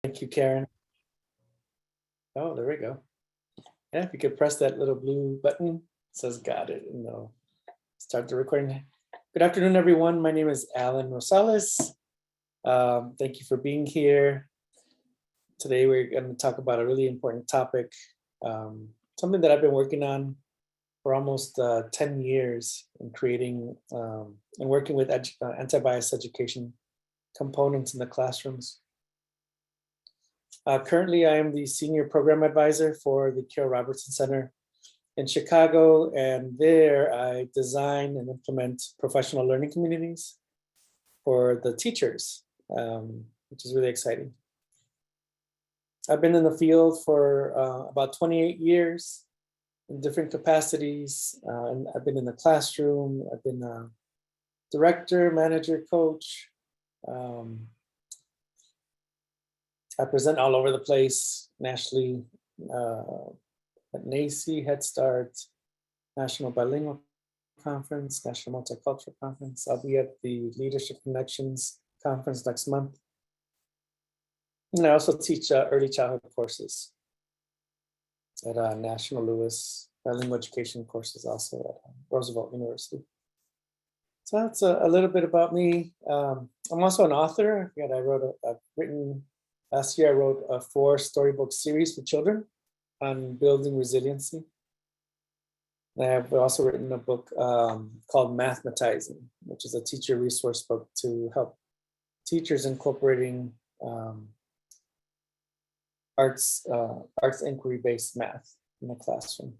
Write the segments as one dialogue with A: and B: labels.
A: Thank you, Karen. Oh, there we go. Yeah, if you could press that little blue button, it says got it, and they'll start the recording. Good afternoon, everyone. My name is Alan Rosales. Thank you for being here. Today, we're going to talk about a really important topic, something that I've been working on for almost 10 years in creating and working with anti-bias education components in the classrooms. Currently, I am the Senior Program Advisor for the Carol Robertson Center in Chicago, and there I design and implement professional learning communities for the teachers, which is really exciting. I've been in the field for about 28 years in different capacities, and I've been in the classroom, I've been a director, manager, coach. I present all over the place, nationally, at NACE, Head Start, National Bilingual Conference, National Multicultural Conference. I'll be at the Leadership Connections Conference next month. And I also teach early childhood courses at National Lewis, bilingual education courses also at Roosevelt University. So that's a little bit about me. I'm also an author. Last year I wrote a 4 storybook series for children on building resiliency. And I've also written a book called Mathematizing, which is a teacher resource book to help teachers incorporating arts inquiry-based math in the classroom.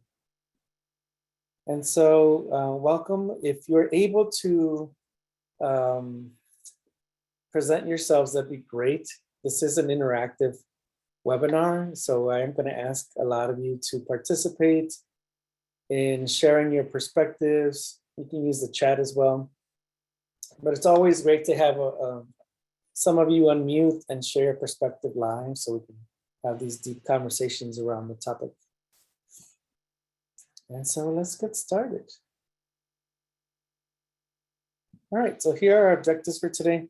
A: And so welcome. If you're able to present yourselves, that'd be great. This is an interactive webinar, so I am going to ask a lot of you to participate in sharing your perspectives. You can use the chat as well. But it's always great to have some of you unmute and share your perspective live so we can have these deep conversations around the topic. And so let's get started. All right, so here are our objectives for today.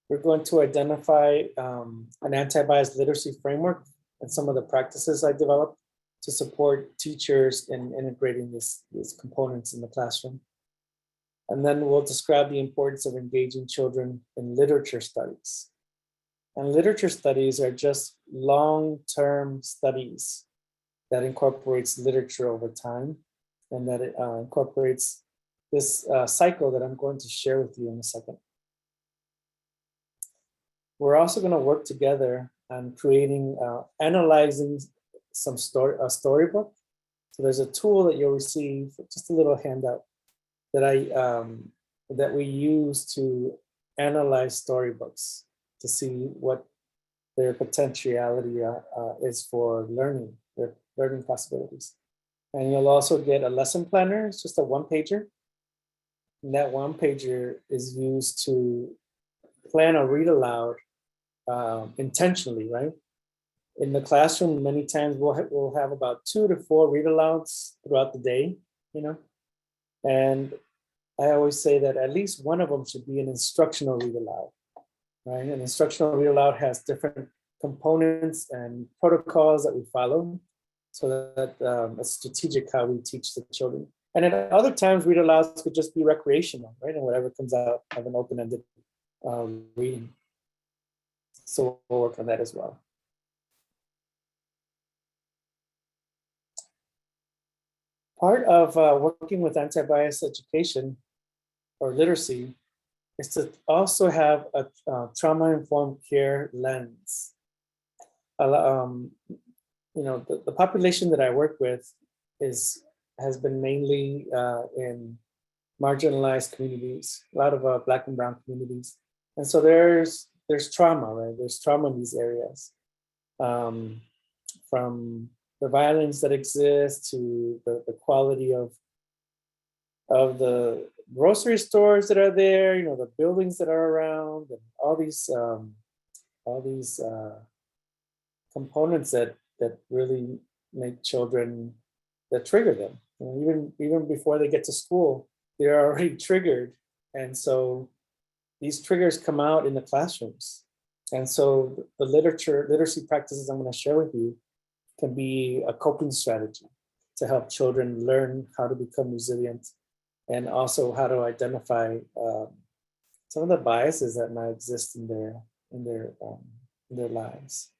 A: We're going to identify an anti-bias literacy framework and some of the practices I developed to support teachers in integrating these components in the classroom. And then we'll describe the importance of engaging children in literature studies. And literature studies are just long-term studies that incorporates literature over time, and that it incorporates this cycle that I'm going to share with you in a second. We're also going to work together on creating, analyzing a storybook. So there's a tool that you'll receive, just a little handout that we use to analyze storybooks to see what their potentiality is for learning, their learning possibilities. And you'll also get a lesson planner. It's just a one-pager. And that one-pager is used to plan a read aloud intentionally, right? In the classroom, many times we'll have about 2 to 4 read alouds throughout the day, and I always say that at least one of them should be an instructional read aloud, right? An instructional read aloud has different components and protocols that we follow so that it's strategic how we teach the children. And at other times, read alouds could just be recreational, right? And whatever comes out of an open-ended reading. So we'll work on that as well. Part of working with anti-bias education or literacy is to also have a trauma-informed care lens. The population that I work with has been mainly in marginalized communities, a lot of Black and Brown communities. And so there's trauma, right? There's trauma in these areas, from the violence that exists to the quality of the grocery stores that are there, the buildings that are around, and all these components that really make children, that trigger them. Even before they get to school, they're already triggered, and so these triggers come out in the classrooms. And so the literacy practices I'm going to share with you can be a coping strategy to help children learn how to become resilient and also how to identify some of the biases that might exist in their lives.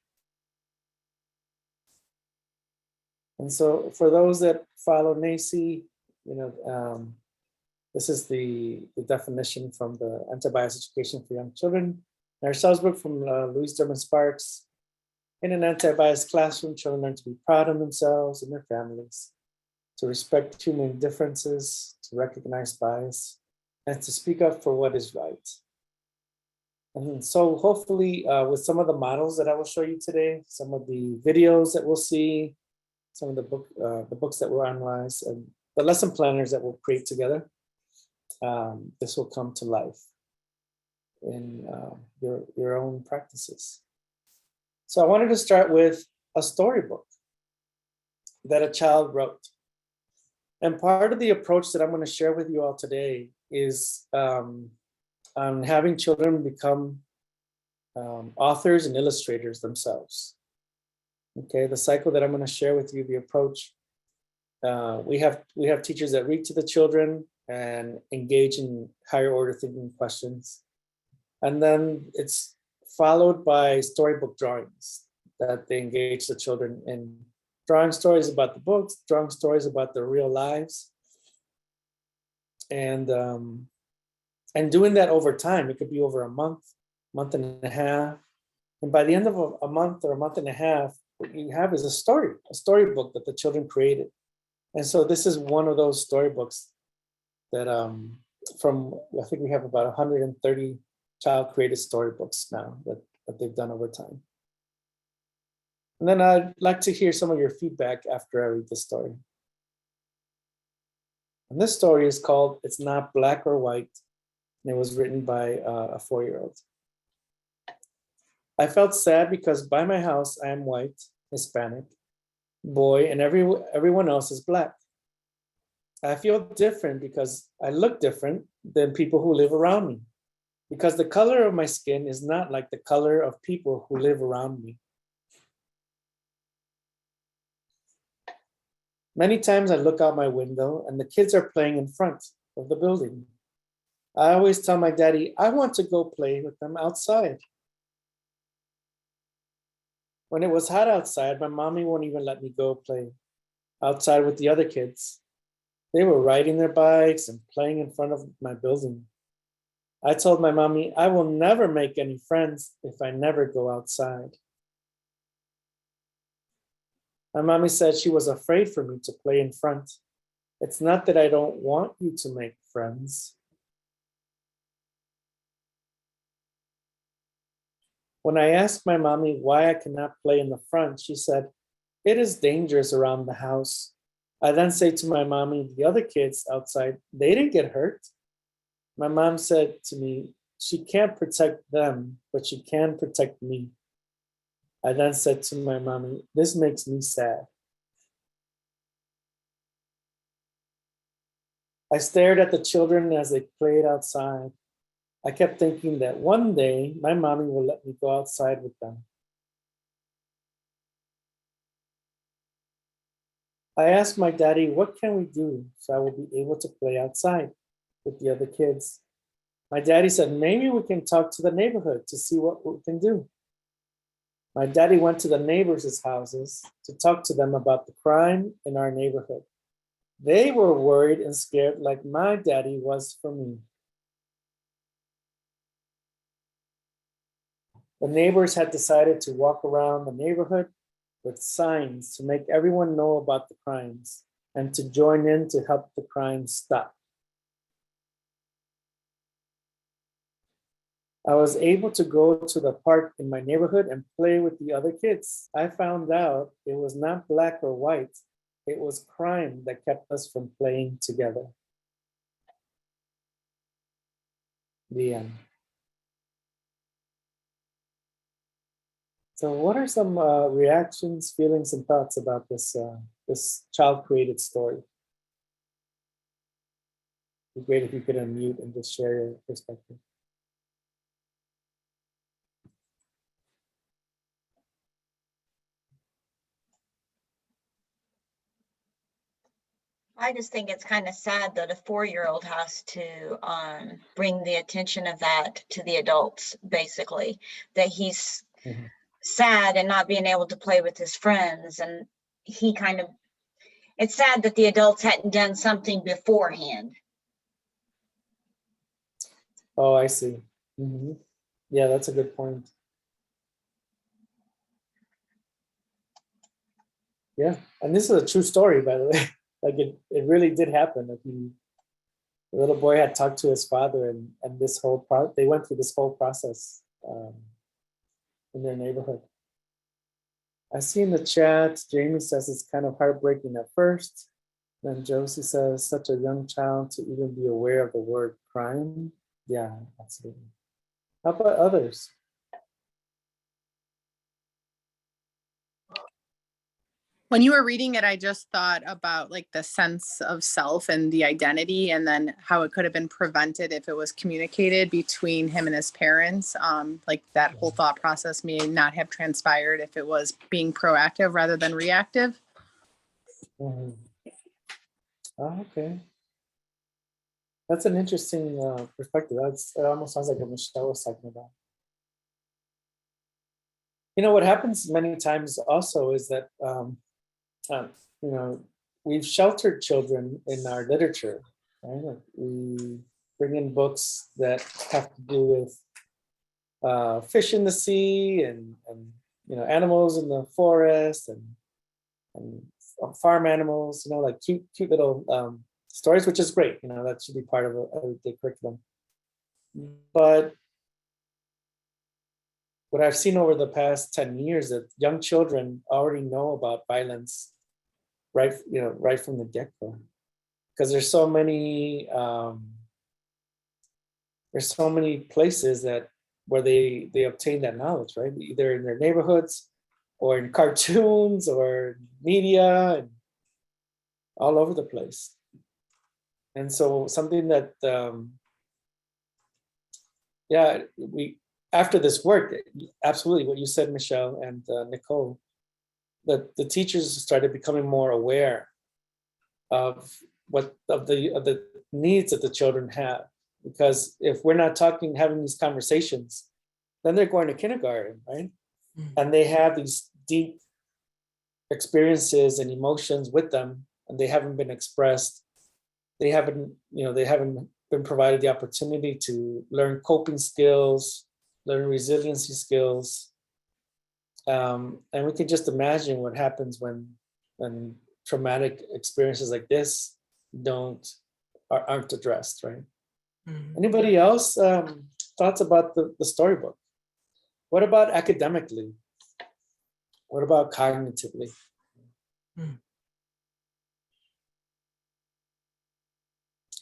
A: And so for those that follow NACI, this is the definition from the Antibias Education for Young Children. Our sales book from Louise Derman Sparks. In an anti-bias classroom, children learn to be proud of themselves and their families, to respect human differences, to recognize bias, and to speak up for what is right. And so hopefully with some of the models that I will show you today, some of the videos that we'll see, some of the books that we'll analyze, and the lesson planners that we'll create together, this will come to life in your own practices. So I wanted to start with a storybook that a child wrote. And part of the approach that I'm going to share with you all today is on having children become authors and illustrators themselves. Okay, the cycle that I'm going to share with you, the approach, we have teachers that read to the children and engage in higher order thinking questions. And then it's followed by storybook drawings that they engage the children in drawing stories about the books, drawing stories about their real lives. And doing that over time. It could be over a month and a half. And by the end of a month or a month and a half, what you have is a storybook that the children created. And so this is one of those storybooks that I think we have about 130 child created storybooks now that they've done over time. And then I'd like to hear some of your feedback after I read the story. And this story is called It's Not Black or White, and it was written by a 4-year-old. I felt sad because by my house I am white, Hispanic, boy, and everyone else is black. I feel different because I look different than people who live around me, because the color of my skin is not like the color of people who live around me. Many times I look out my window and the kids are playing in front of the building. I always tell my daddy, I want to go play with them outside. When it was hot outside, my mommy won't even let me go play outside with the other kids. They were riding their bikes and playing in front of my building. I told my mommy, I will never make any friends if I never go outside. My mommy said she was afraid for me to play in front. It's not that I don't want you to make friends. When I asked my mommy why I cannot play in the front, she said, it is dangerous around the house. I then say to my mommy, the other kids outside, they didn't get hurt. My mom said to me, she can't protect them, but she can protect me. I then said to my mommy, this makes me sad. I stared at the children as they played outside. I kept thinking that one day my mommy will let me go outside with them. I asked my daddy, what can we do so I will be able to play outside with the other kids? My daddy said, maybe we can talk to the neighborhood to see what we can do. My daddy went to the neighbors' houses to talk to them about the crime in our neighborhood. They were worried and scared like my daddy was for me. The neighbors had decided to walk around the neighborhood with signs to make everyone know about the crimes and to join in to help the crimes stop. I was able to go to the park in my neighborhood and play with the other kids. I found out it was not black or white. It was crime that kept us from playing together. The end. So what are some reactions, feelings, and thoughts about this child-created story? It'd be great if you could unmute and just share your perspective.
B: I just think it's kind of sad that a 4-year-old has to bring the attention of that to the adults, basically, that he's
A: Mhm.
B: sad and not being able to play with his friends. And he kind of, it's sad that the adults hadn't done something beforehand.
A: Oh, I see. Mhm. Yeah, that's a good point. Yeah, and this is a true story, by the way. Like it really did happen. Like the little boy had talked to his father, and this whole they went through this whole process in their neighborhood. I see in the chat, Jamie says it's kind of heartbreaking at first. Then Josie says, such a young child to even be aware of the word crime. Yeah, absolutely. How about others?
C: When you were reading it, I just thought about like the sense of self and the identity, and then how it could have been prevented if it was communicated between him and his parents. Like that whole thought process may not have transpired if it was being proactive rather than reactive.
A: Mm-hmm. Oh, okay. That's an interesting perspective. It almost sounds like what Michelle was talking about. You know, what happens many times also is that, you know, we've sheltered children in our literature, right? Like we bring in books that have to do with fish in the sea and you know, animals in the forest and farm animals, you know, like cute little stories, which is great. You know, that should be part of the curriculum. But what I've seen over the past 10 years that young children already know about violence right, you know, right from the get-go. Because there's so many places that where they obtain that knowledge, right? Either in their neighborhoods or in cartoons or media and all over the place. And so something that yeah, we after this work, absolutely what you said, Michelle and Nicole, that the teachers started becoming more aware of the needs that the children have. Because if we're not having these conversations, then they're going to kindergarten, right? And they have these deep experiences and emotions with them, and they haven't been expressed. They haven't been provided the opportunity to learn coping skills, learn resiliency skills. And we can just imagine what happens when traumatic experiences like this aren't addressed, right? Mm-hmm. Anybody else thoughts about the storybook? What about academically? What about cognitively?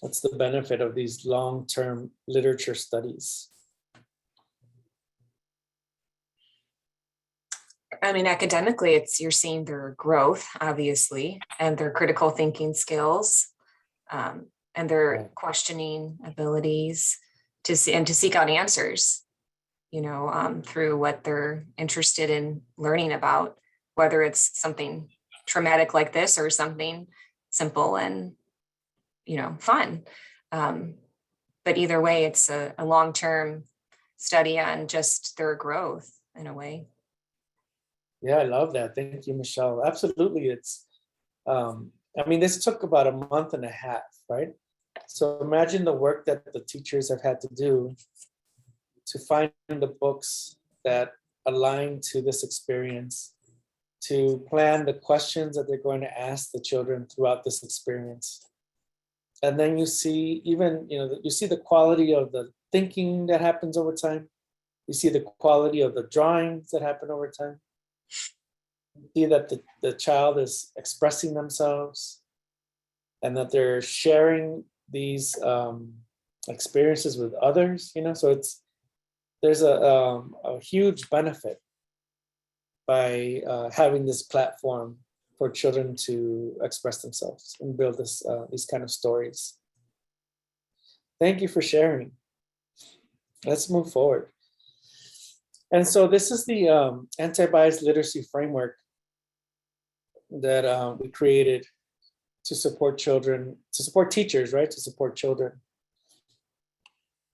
A: What's the benefit of these long-term literature studies?
D: I mean, academically, you're seeing their growth, obviously, and their critical thinking skills, and their questioning abilities to seek out answers, you know, through what they're interested in learning about, whether it's something traumatic like this or something simple and, you know, fun. But either way, it's a long-term study on just their growth in a way.
A: Yeah, I love that. Thank you, Michelle. Absolutely. It's, I mean, this took about a month and a half, right? So imagine the work that the teachers have had to do to find the books that align to this experience, to plan the questions that they're going to ask the children throughout this experience. And then you see you see the quality of the thinking that happens over time. You see the quality of the drawings that happen over time. You see that the child is expressing themselves and that they're sharing these experiences with others, you know, so there's a huge benefit by having this platform for children to express themselves and build these kind of stories. Thank you for sharing. Let's move forward. And so this is the Antibias Literacy framework that we created to support children, to support teachers, right? To support children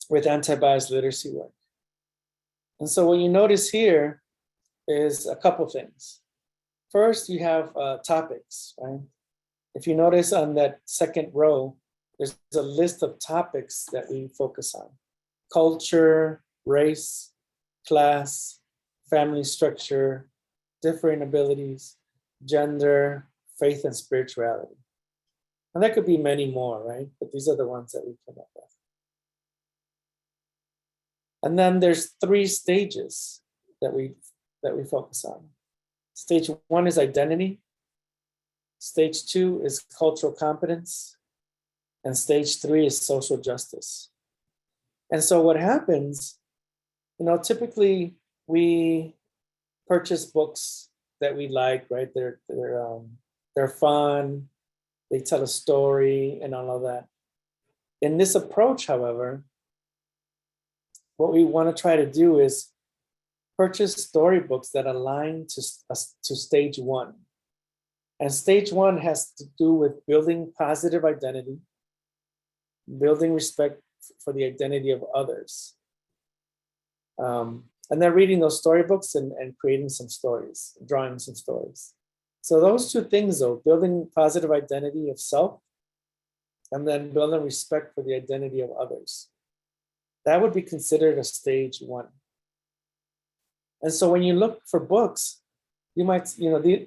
A: with anti-bias literacy work. And so what you notice here is a couple things. First, you have topics, right? If you notice on that second row, there's a list of topics that we focus on: culture, race, class, family structure, different abilities, gender, faith, and spirituality. And there could be many more, right? But these are the ones that we come up with. And then there's 3 stages that we focus on. Stage 1 is identity. Stage 2 is cultural competence. And stage 3 is social justice. And so what happens, typically we purchase books that we like, right? They're fun, they tell a story and all of that. In this approach, however, what we want to try to do is purchase storybooks that align to stage 1. And stage 1 has to do with building positive identity, building respect for the identity of others. And then reading those storybooks and creating some stories, drawing some stories. So those 2 things, though, building positive identity of self and then building respect for the identity of others, that would be considered a stage 1. And so when you look for books, you might,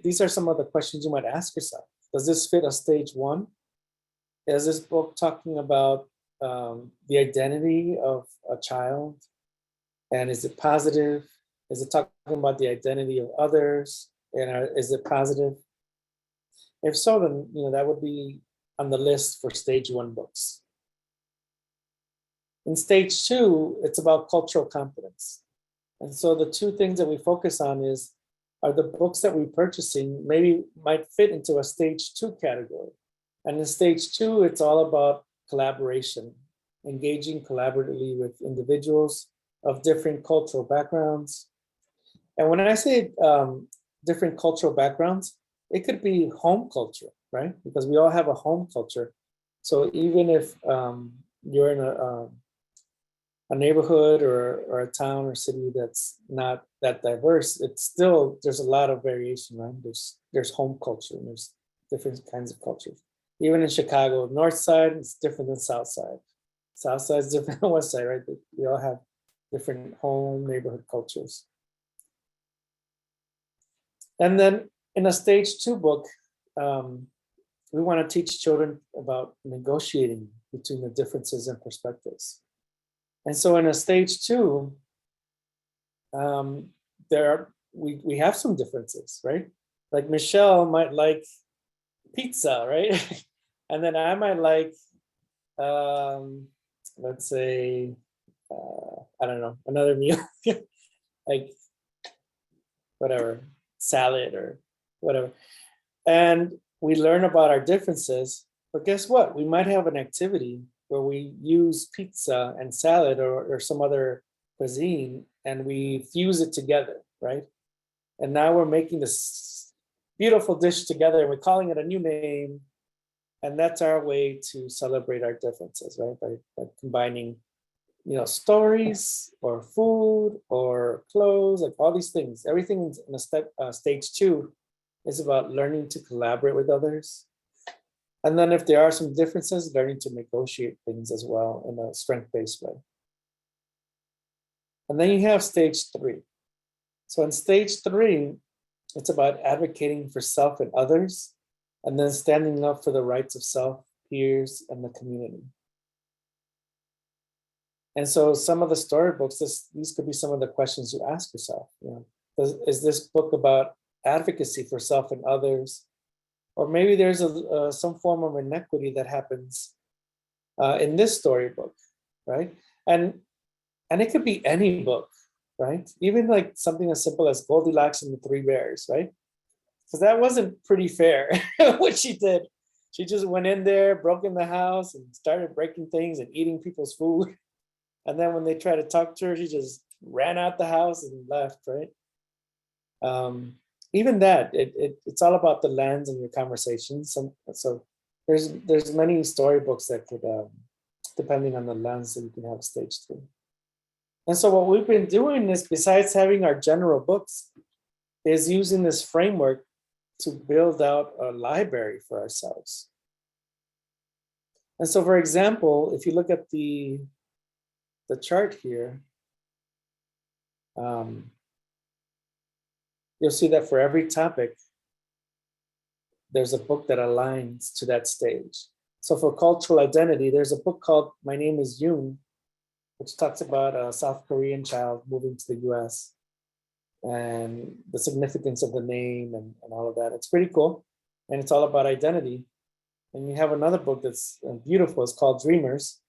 A: these are some of the questions you might ask yourself. Does this fit a stage 1? Is this book talking about the identity of a child? And is it positive? Is it talking about the identity of others? And is it positive? If so, then that would be on the list for stage 1 books. In stage 2, it's about cultural competence. And so the 2 things that we focus on are the books that we're purchasing maybe might fit into a stage 2 category. And in stage 2, it's all about collaboration, engaging collaboratively with individuals of different cultural backgrounds. And when I say different cultural backgrounds, it could be home culture, right? Because we all have a home culture. So even if you're in a neighborhood or a town or city that's not that diverse, it's still, there's a lot of variation, right? There's home culture and there's different kinds of cultures. Even in Chicago, north side is different than south side. South side is different than west side, right? We all have different home neighborhood cultures. And then in a stage 2 book, we want to teach children about negotiating between the differences and perspectives. And so in a stage 2, we have some differences, right? Like Michelle might like pizza, right? And then I might like, let's say, I don't know, another meal, like whatever, salad or whatever. And we learn about our differences, but guess what? We might have an activity where we use pizza and salad or some other cuisine and we fuse it together, right? And now we're making this beautiful dish together and we're calling it a new name. And that's our way to celebrate our differences, right? By combining, stories or food or clothes, like all these things. Everything in stage 2 is about learning to collaborate with others. And then if there are some differences, learning to negotiate things as well in a strength-based way. And then you have stage 3. So in stage 3, it's about advocating for self and others, and then standing up for the rights of self, peers, and the community. And so some of the storybooks, these could be some of the questions you ask yourself. Is this book about advocacy for self and others? Or maybe there's some form of inequity that happens in this storybook, right? And it could be any book, right? Even like something as simple as Goldilocks and the 3 Bears, right? Because that wasn't pretty fair what she did. She just went in there, broke in the house and started breaking things and eating people's food. And then when they tried to talk to her, she just ran out the house and left, right? Even that, it's all about the lens in your conversation. So there's many storybooks that could, depending on the lens, that you can have stage 3. And so what we've been doing is, besides having our general books, is using this framework to build out a library for ourselves. And so, for example, if you look at the chart here, you'll see that for every topic, there's a book that aligns to that stage. So for cultural identity, there's a book called My Name is Yoon, which talks about a South Korean child moving to the US and the significance of the name and all of that. It's pretty cool. And it's all about identity. And you have another book that's beautiful. It's called Dreamers.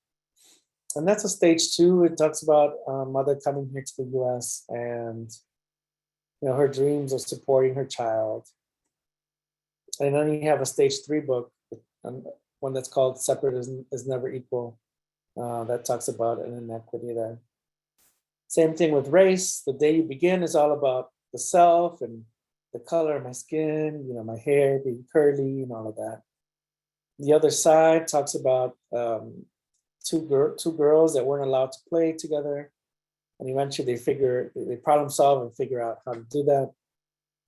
A: And that's a stage 2. It talks about a mother coming here to the US and her dreams of supporting her child. And then you have a stage 3 book, one that's called Separate is Never Equal. That talks about an inequity there. Same thing with race. The Day You Begin is all about the self and the color of my skin, my hair being curly and all of that. The Other Side talks about two girls that weren't allowed to play together. And eventually they problem solve and figure out how to do that.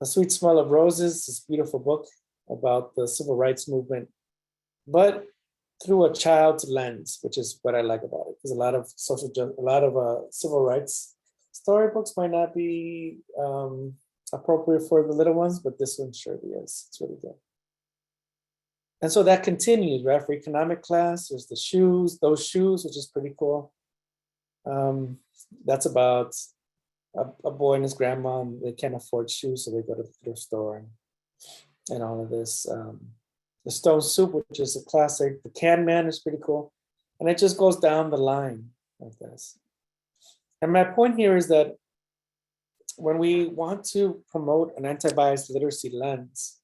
A: A Sweet Smell of Roses, this beautiful book about the civil rights movement, but through a child's lens, which is what I like about it. Because a lot of civil rights storybooks might not be appropriate for the little ones, but this one surely is. It's really good. And so that continues, right? For economic class, there's those shoes, which is pretty cool. That's about a boy and his grandma, and they can't afford shoes, so they go to the thrift store and all of this. The Stone Soup, which is a classic. The Can Man is pretty cool. And it just goes down the line like this. And my point here is that when we want to promote an anti-bias literacy lens,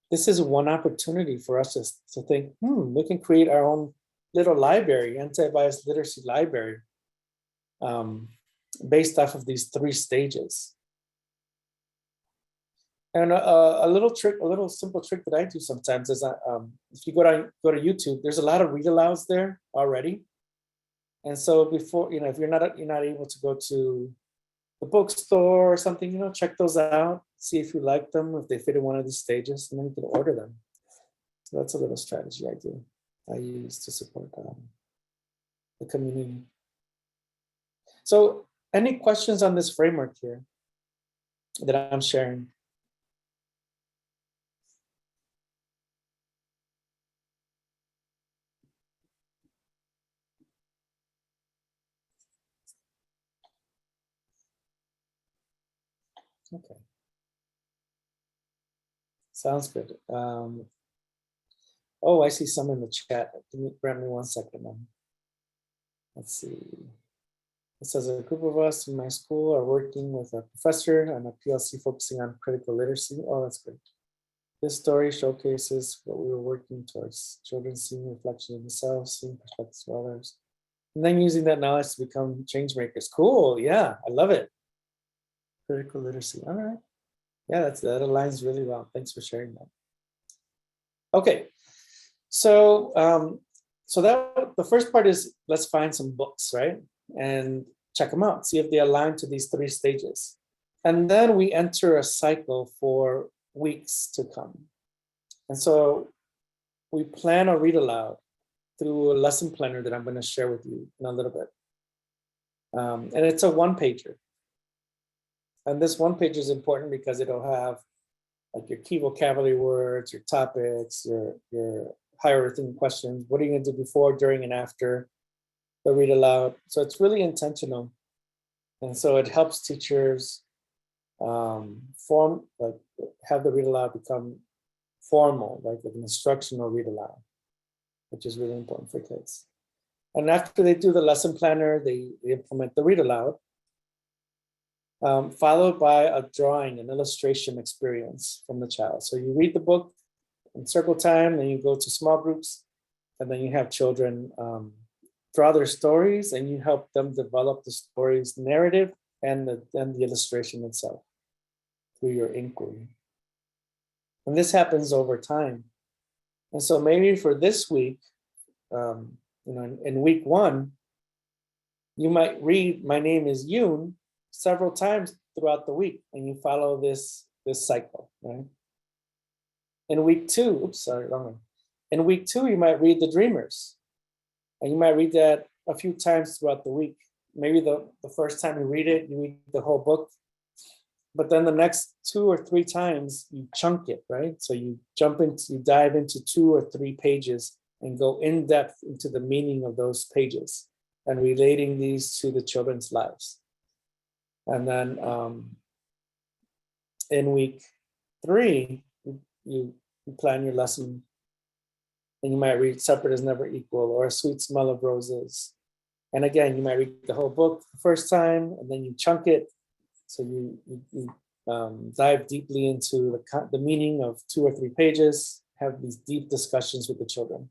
A: this is one opportunity for us to think, we can create our own little library, anti-bias literacy library, based off of these 3 stages. And a little simple trick that I do sometimes is if you go to YouTube, there's a lot of read alouds there already. And so before, if you're not able to go to the bookstore or something, check those out, see if you like them, if they fit in one of these stages, and then you can order them. So that's a little strategy I use to support the community. So any questions on this framework here that I'm sharing? Okay. Sounds good. Oh, I see some in the chat. Grant me 1 second. Let's see. It says a group of us in my school are working with a professor on a PLC focusing on critical literacy. Oh, that's great. This story showcases what we were working towards: children seeing reflections of themselves, seeing perspectives of others, and then using that knowledge to become change makers. Cool. Yeah, I love it. Critical literacy. All right. Yeah, that aligns really well. Thanks for sharing that. Okay. So, that the first part is let's find some books, right? And check them out, see if they align to these 3 stages. And then we enter a cycle for weeks to come. And so we plan a read aloud through a lesson planner that I'm going to share with you in a little bit. And it's a 1-pager. And this 1-pager is important because it'll have like your key vocabulary words, your topics, your higher thinking questions. What are you going to do before, during, and after the read aloud? So it's really intentional. And so it helps teachers have the read aloud become formal, like an instructional read aloud, which is really important for kids. And after they do the lesson planner, they implement the read aloud, followed by a drawing, an illustration experience from the child. So you read the book in circle time, then you go to small groups, and then you have children draw their stories, and you help them develop the story's narrative and the illustration itself through your inquiry. And this happens over time. And so maybe for this week, in week 1, you might read "My name is Yoon" several times throughout the week, and you follow this cycle, right? In week 2, oops, sorry, wrong one. In week 2, you might read "The Dreamers," and you might read that a few times throughout the week. Maybe the first time you read it, you read the whole book, but then the next 2 or 3 times you chunk it, right? So you dive into 2 or 3 pages and go in depth into the meaning of those pages and relating these to the children's lives. And then in week 3, you plan your lesson, and you might read "Separate is Never Equal" or "A Sweet Smell of Roses." And again, you might read the whole book the first time, and then you chunk it. So you dive deeply into the meaning of 2 or 3 pages, have these deep discussions with the children.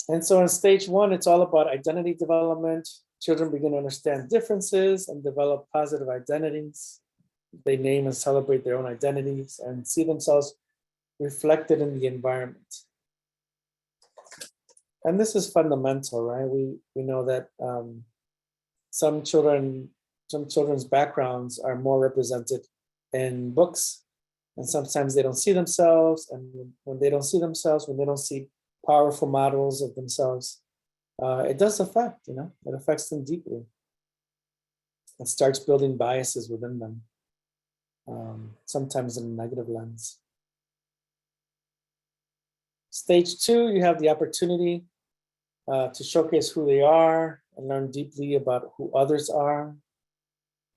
A: And so in stage 1, it's all about identity development. Children begin to understand differences and develop positive identities. They name and celebrate their own identities and see themselves reflected in the environment. And this is fundamental, right? We know that some children's backgrounds are more represented in books, and sometimes they don't see themselves. And when they don't see themselves, when they don't see powerful models of themselves, it does affect, it affects them deeply. It starts building biases within them, sometimes in a negative lens. Stage 2, you have the opportunity to showcase who they are and learn deeply about who others are.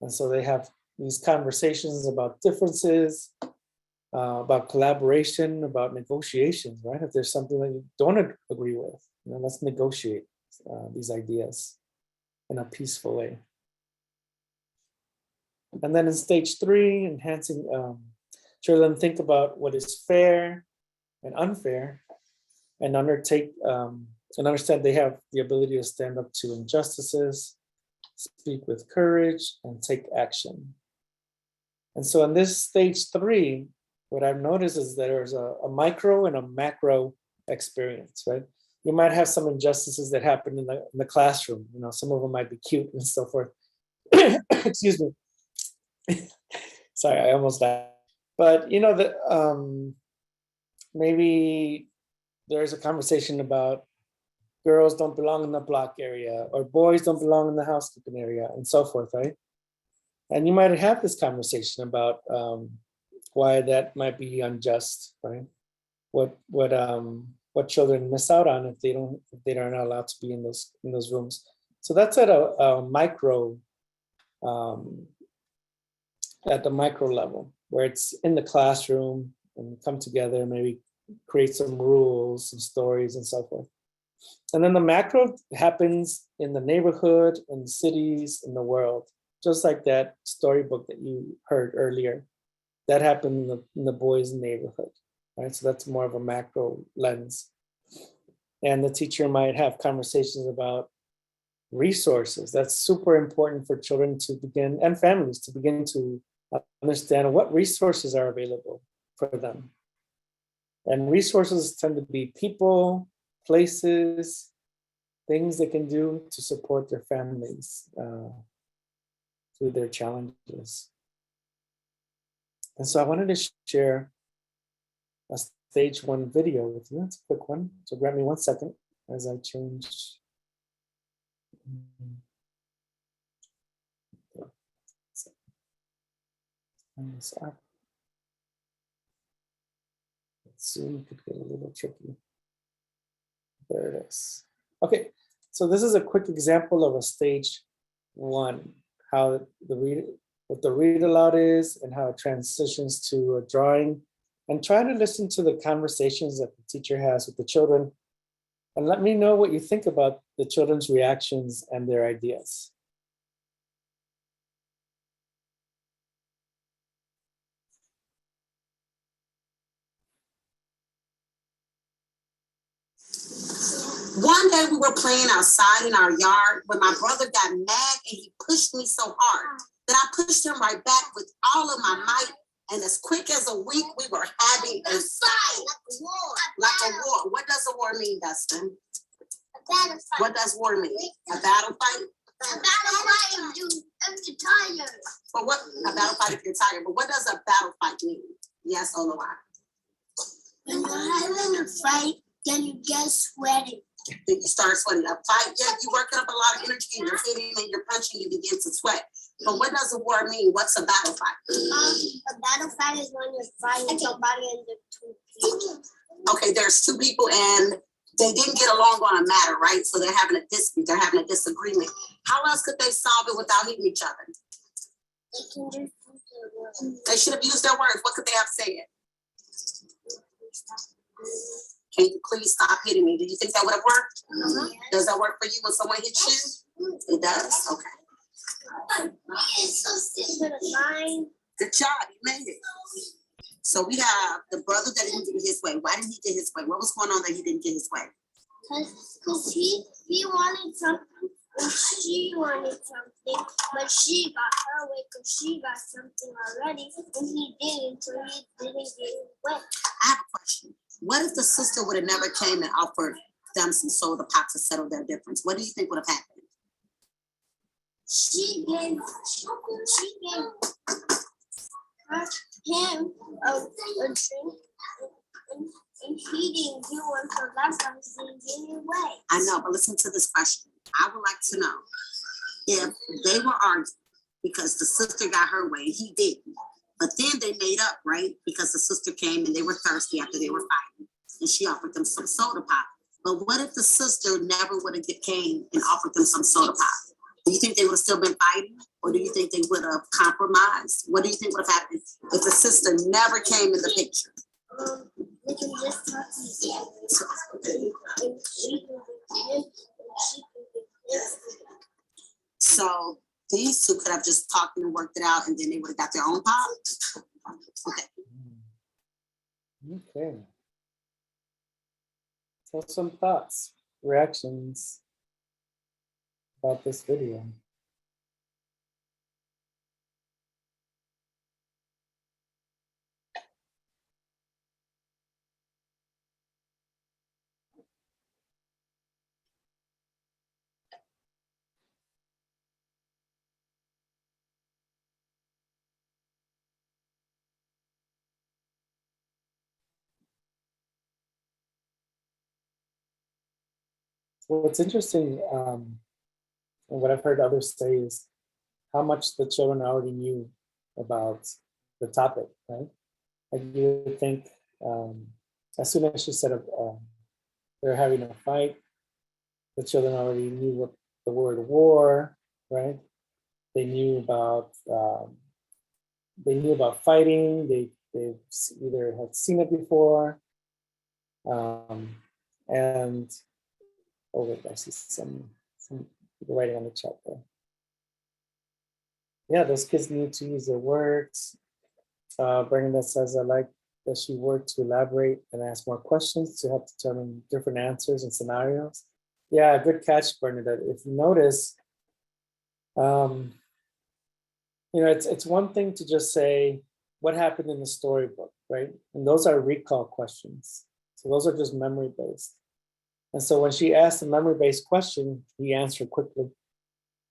A: And so they have these conversations about differences, about collaboration, about negotiations, right? If there's something that you don't agree with, let's negotiate these ideas in a peaceful way. And then in stage 3, enhancing, children think about what is fair and unfair, and undertake and understand they have the ability to stand up to injustices, speak with courage, and take action. And so in this stage 3, what I've noticed is that there's a micro and a macro experience, right? You might have some injustices that happen in the classroom. Some of them might be cute and so forth. Excuse me. Sorry, I almost died. But maybe there's a conversation about girls don't belong in the block area, or boys don't belong in the housekeeping area, and so forth, right? And you might have this conversation about why that might be unjust, right? What children miss out on if they're not allowed to be in those rooms. So that's at a micro, at the micro level, where it's in the classroom and come together, maybe create some rules, some stories, and so forth. And then the macro happens in the neighborhood, in cities, in the world, just like that storybook that you heard earlier. That happened in the boys' neighborhood, right? So that's more of a macro lens. And the teacher might have conversations about resources. That's super important for children to begin, and families to begin to understand what resources are available for them. And resources tend to be people, places, things they can do to support their families through their challenges. And so I wanted to share a stage 1 video with you. It's a quick one. So grab me 1 second as I change. Zoom could get a little tricky. There it is. Okay, so this is a quick example of a stage 1, how what the read aloud is and how it transitions to a drawing, and try to listen to the conversations that the teacher has with the children, and let me know what you think about the children's reactions and their ideas.
E: One day we were playing outside in our yard when my brother got mad and he pushed me so hard that I pushed pushed him right back with all of my might. And as quick as a week, we were having a fight. Like a war. What does a war mean, Dustin? What does war mean? A battle fight?
F: A battle fight if you're tired.
E: But what a battle fight if you're tired? But what does a battle fight mean? Yes, Olawai.
F: When you're having a fight, then you get sweaty.
E: Then you start sweating. A fight, yeah, you're working up a lot of energy and you're hitting and you're punching, you begin to sweat. But what does a war mean? What's a battle fight?
F: A battle fight is when you're fighting somebody and the two people.
E: Okay, there's two people and they didn't get along on a matter, right? So they're having a dispute, they're having a disagreement. How else could they solve it without hitting each other?
F: They can just use their words.
E: They should have used their words. What could they have said? Can you please stop hitting me? Do you think that would have worked? Does that work for you when someone hits you? It does? Okay.
F: It's so simple to find.
E: Good job, you made it. So we have the brother that didn't get his way. Why didn't he get his way? What was going on that he didn't get his way?
F: Because he wanted something and she wanted something, but she got her way because she got something already and he didn't, so he didn't get his way.
E: I have a question. What if the sister would have never came and offered them some soda pop to settle their difference? What do you think would have happened?
F: She gave him a drink and he didn't do one, so that's why he didn't get his way.
E: I know, but listen to this question. I would like to know if they were arguing because the sister got her way, he didn't. But then they made up, right? Because the sister came and they were thirsty after they were fighting. And she offered them some soda pop. But what if the sister never would have came and offered them some soda pop? Do you think they would have still been fighting? Or do you think they would have compromised? What do you think would have happened if the sister never came in the picture?
F: They can just talk to each other. And she can be him, and she can be him.
E: So these two could have just talked and worked it out and then they would have got their own pop? Okay.
A: Okay. So some thoughts, reactions about this video. So what's interesting, and what I've heard others say is how much the children already knew about the topic, right? Like you would think, as soon as she said they're having a fight, the children already knew what the word war, right? They knew about fighting. They either had seen it before, and oh wait, I see some people writing on the chat there. Yeah, those kids need to use their words. Bernadette says, I like that she worked to elaborate and ask more questions to help determine different answers and scenarios. Yeah, good catch, Bernadette. If you notice, it's one thing to just say what happened in the storybook, right? And those are recall questions. So those are just memory-based. And so when she asked a memory-based question, he answered quickly.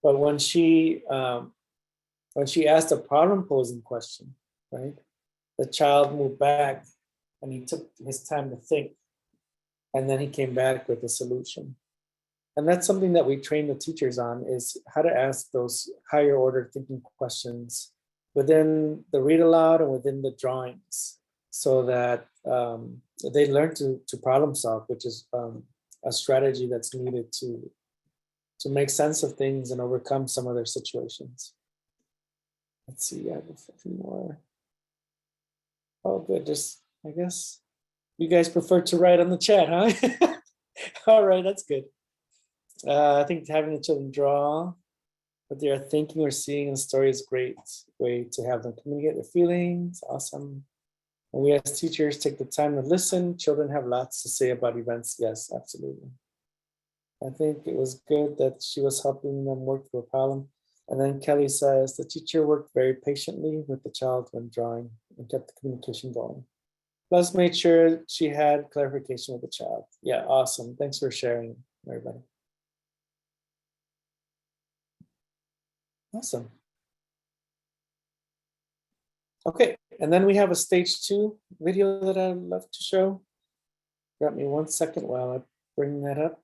A: But when she asked a problem-posing question, right, the child moved back and he took his time to think, and then he came back with a solution. And that's something that we train the teachers on, is how to ask those higher order thinking questions within the read aloud and within the drawings, so that they learn to problem solve, which is a strategy that's needed to make sense of things and overcome some of their situations. Let's see, I have a few more. Oh, good. Just, I guess you guys prefer to write on the chat, huh? All right, that's good. I think having the children draw what they are thinking or seeing in the story is a great way to have them communicate their feelings. Awesome. And we as teachers take the time to listen. Children have lots to say about events. Yes, absolutely. I think it was good that she was helping them work through a problem. And then Kelly says, the teacher worked very patiently with the child when drawing and kept the communication going. Plus made sure she had clarification with the child. Yeah, awesome. Thanks for sharing, everybody. Awesome. Okay, and then we have a stage 2 video that I'd love to show. Grab me 1 second while I bring that up.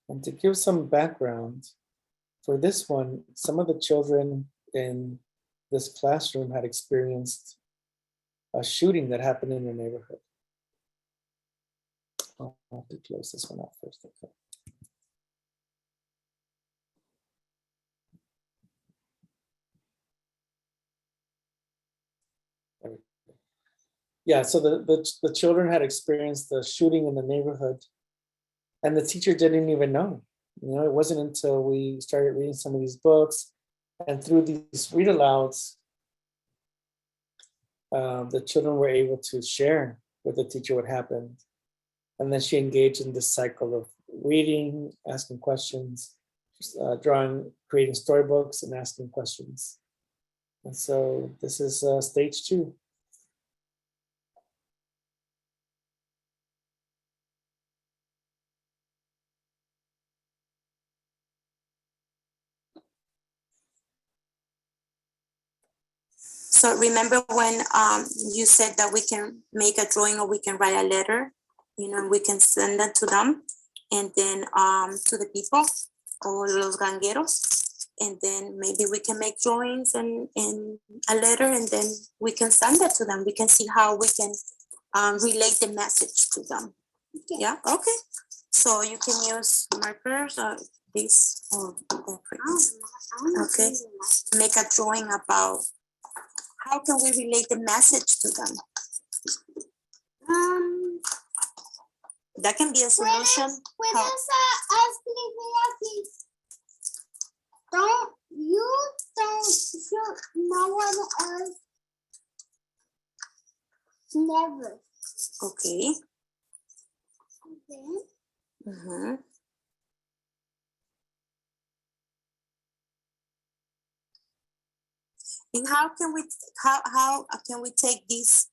A: And to give some background, for this one, some of the children in this classroom had experienced a shooting that happened in their neighborhood. I'll have to close this one out first. Okay. Yeah, so the children had experienced the shooting in the neighborhood, and the teacher didn't even know. You know, it wasn't until we started reading some of these books and through these read alouds, the children were able to share with the teacher what happened. And then she engaged in this cycle of reading, asking questions, drawing, creating storybooks and asking questions. And so this is stage 2.
G: So remember when you said that we can make a drawing or we can write a letter, you know, we can send that to them and then to the people or los gangueros. And then maybe we can make drawings and a letter and then we can send that to them. We can see how we can relate the message to them. Okay. Yeah, okay. So you can use markers or this or that. Okay, make a drawing about how can we relate the message to them? That can be a solution.
F: Don't shoot no one else. Never.
G: Okay.
F: Okay.
G: Mm-hmm. And how can we take this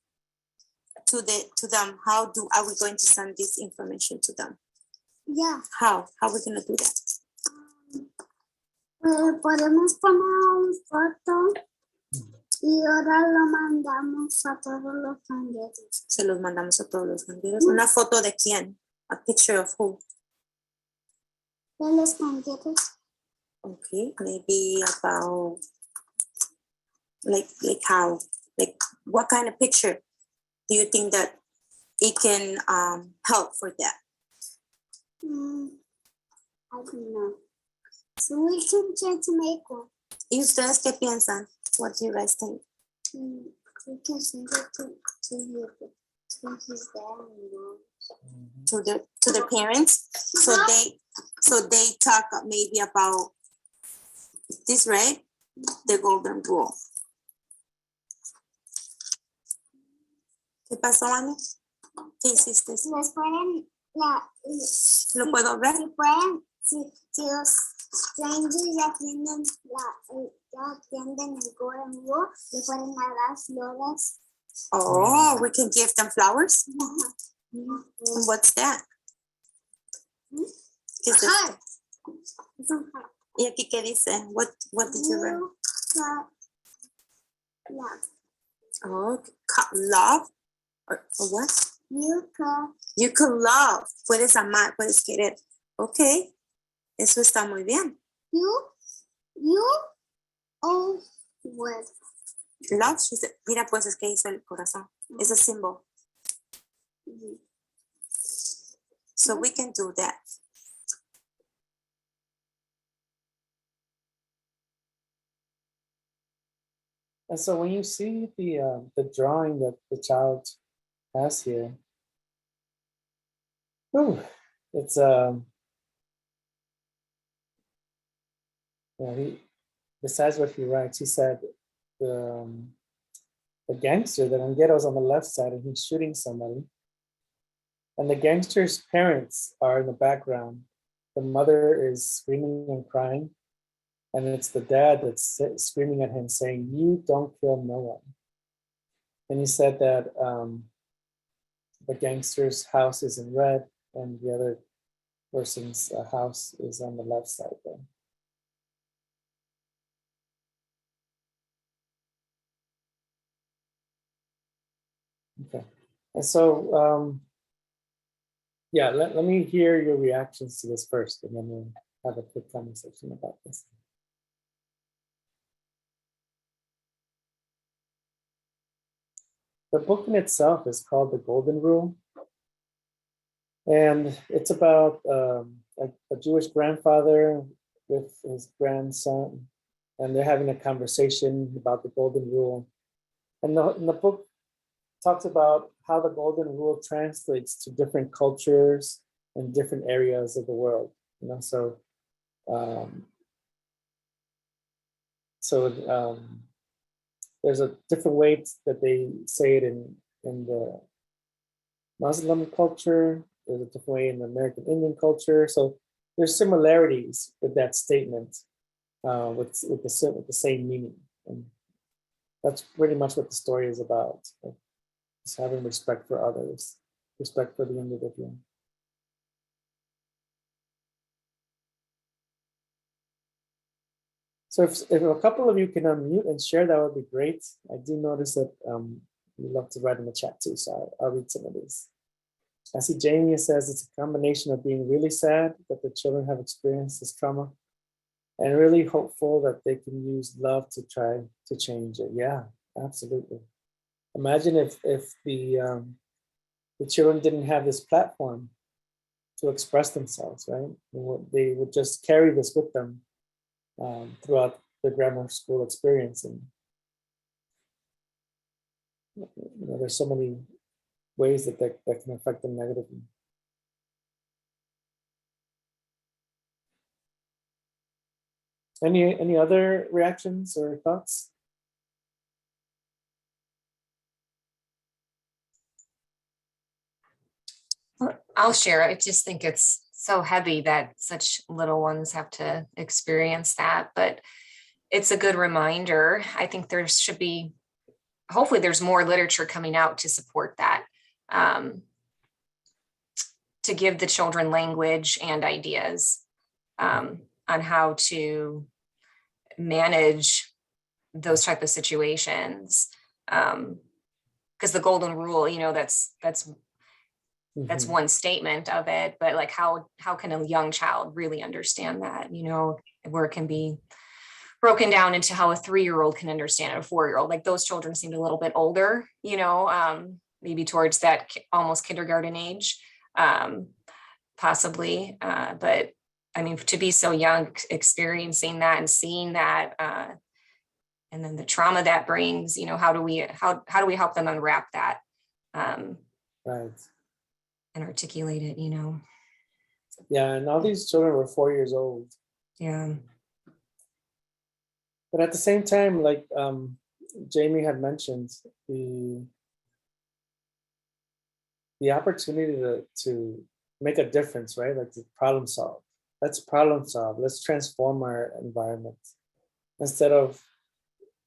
G: to them? How are we going to send this information to them?
F: Yeah.
G: How are we going to do that?
F: Podemos tomar una foto y ahora lo mandamos a todos los gangueros.
G: Se los mandamos a todos los gangueros. ¿Una foto de quién? A picture of who?
F: De los gangueros.
G: Okay, maybe about like how, like what kind of picture do you think that it can help for that?
F: I don't know. So we can try to make one.
G: ¿Y ustedes qué piensan? What do you guys think?
F: We can send it to his dad and mom.
G: To their parents, so they talk maybe about this, right? The golden rule. ¿Qué pasó, Ani? ¿Qué hiciste?
F: Les pueden
G: ¿Lo puedo ver?
F: Si los strangers ya tienen el golden rule, le pueden dar flores.
G: Oh, we can give them flowers? And what's that? ¿Qué es
F: Heart.
G: esto? ¿Y aquí qué dice? What did you write?
F: Love.
G: Oh, love? Or what?
F: You
G: can love. Puedes amar, puedes querer. Ok, eso está muy bien.
F: oh, what?
G: Love, she said, mira pues es que hizo el corazón. Es a symbol. So we can do that.
A: And so when you see the drawing that the child has here, it's besides what he writes, he said the gangster, the ganguero's on the left side and he's shooting somebody. And the gangster's parents are in the background the mother is screaming and crying, and it's the dad that's screaming at him saying, "You don't kill no one." And he said that the gangster's house is in red and the other person's house is on the left side there. Okay, and so yeah, let me hear your reactions to this first, and then we'll have a quick conversation about this. The book in itself is called The Golden Rule, and it's about a Jewish grandfather with his grandson, and they're having a conversation about the Golden Rule. And the book talks about how the Golden Rule translates to different cultures and different areas of the world. You know, there's a different way that they say it in the Muslim culture. There's a different way in the American Indian culture. So there's similarities with that statement, with the same meaning, and that's pretty much what the story is about. Just having respect for others, respect for the individual. So if a couple of you can unmute and share, that would be great. I do notice that you love to write in the chat too, so I'll read some of these. I see Jamie says it's a combination of being really sad that the children have experienced this trauma and really hopeful that they can use love to try to change it. Yeah, absolutely. Imagine if the children didn't have this platform to express themselves, right? They would just carry this with them throughout the grammar school experience. And you know, there's so many ways that can affect them negatively. Any other reactions or thoughts?
D: I'll share. I just think it's so heavy that such little ones have to experience that, but it's a good reminder. I think there should be, hopefully there's more literature coming out to support that, to give the children language and ideas on how to manage those type of situations. Because the golden rule, you know, that's one statement of it, but like how can a young child really understand that, you know, where it can be broken down into how a 3-year-old can understand it, a 4-year-old. Like those children seemed a little bit older, you know, maybe towards that almost kindergarten age, possibly. But I mean, to be so young, experiencing that and seeing that, and then the trauma that brings, you know, how do we help them unwrap that?
A: Right.
D: And articulate it, you know.
A: Yeah, and all these children were 4 years old.
D: Yeah.
A: But at the same time, like Jamie had mentioned, the opportunity to make a difference, right? Like to problem solve. Let's problem solve. Let's transform our environment. Instead of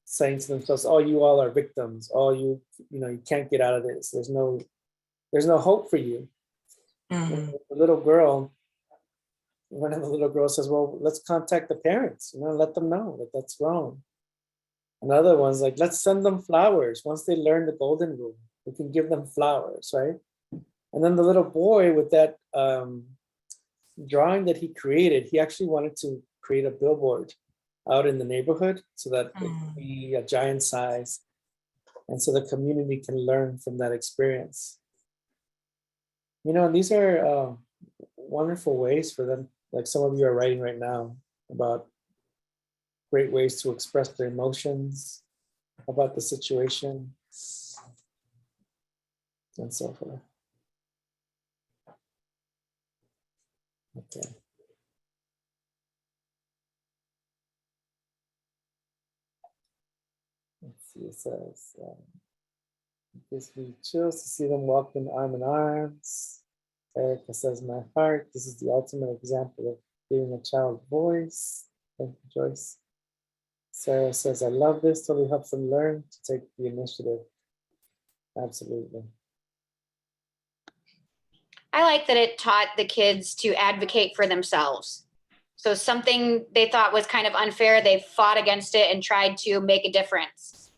A: saying to themselves, "Oh, you all are victims. Oh, you know, you can't get out of this. There's no hope for you."
D: Mm-hmm.
A: The little girl, one of the little girls says, "Well, let's contact the parents, you know, let them know that that's wrong." Another one's like, "Let's send them flowers. Once they learn the golden rule, we can give them flowers," right? And then the little boy with that drawing that he created, he actually wanted to create a billboard out in the neighborhood so that it could be a giant size. And so the community can learn from that experience. You know, these are wonderful ways for them, like some of you are writing right now about great ways to express their emotions about the situation and so forth. Okay. Let's see, it says, it gives me chills to see them walking arm in arms. Erica says, my heart, this is the ultimate example of giving a child voice. Thank you, Joyce. Sarah says, I love this, totally helps them learn to take the initiative. Absolutely.
H: I like that it taught the kids to advocate for themselves. So something they thought was kind of unfair, they fought against it and tried to make a difference.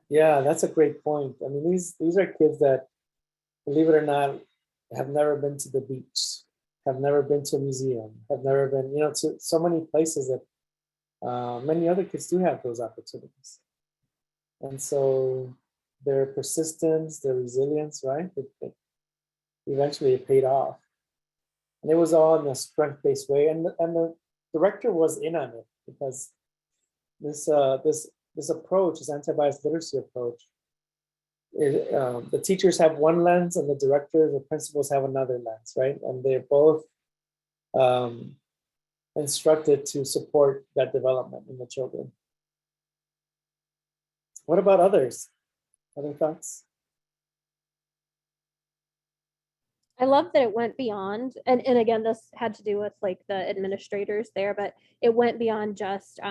A: Yeah, that's a great point. I mean, these are kids that, believe it or not, have never been to the beach, have never been to a museum, have never been, to so many places that many other kids do have those opportunities. And so their persistence, their resilience, right? Eventually it paid off. And it was all in a strength-based way. And the director was in on it, because this approach, this anti-bias literacy approach, the teachers have one lens and the directors, the principals have another lens, right? And they're both instructed to support that development in the children. What about others? Other thoughts?
I: I love that it went beyond, and again, this had to do with like the administrators there, but it went beyond just,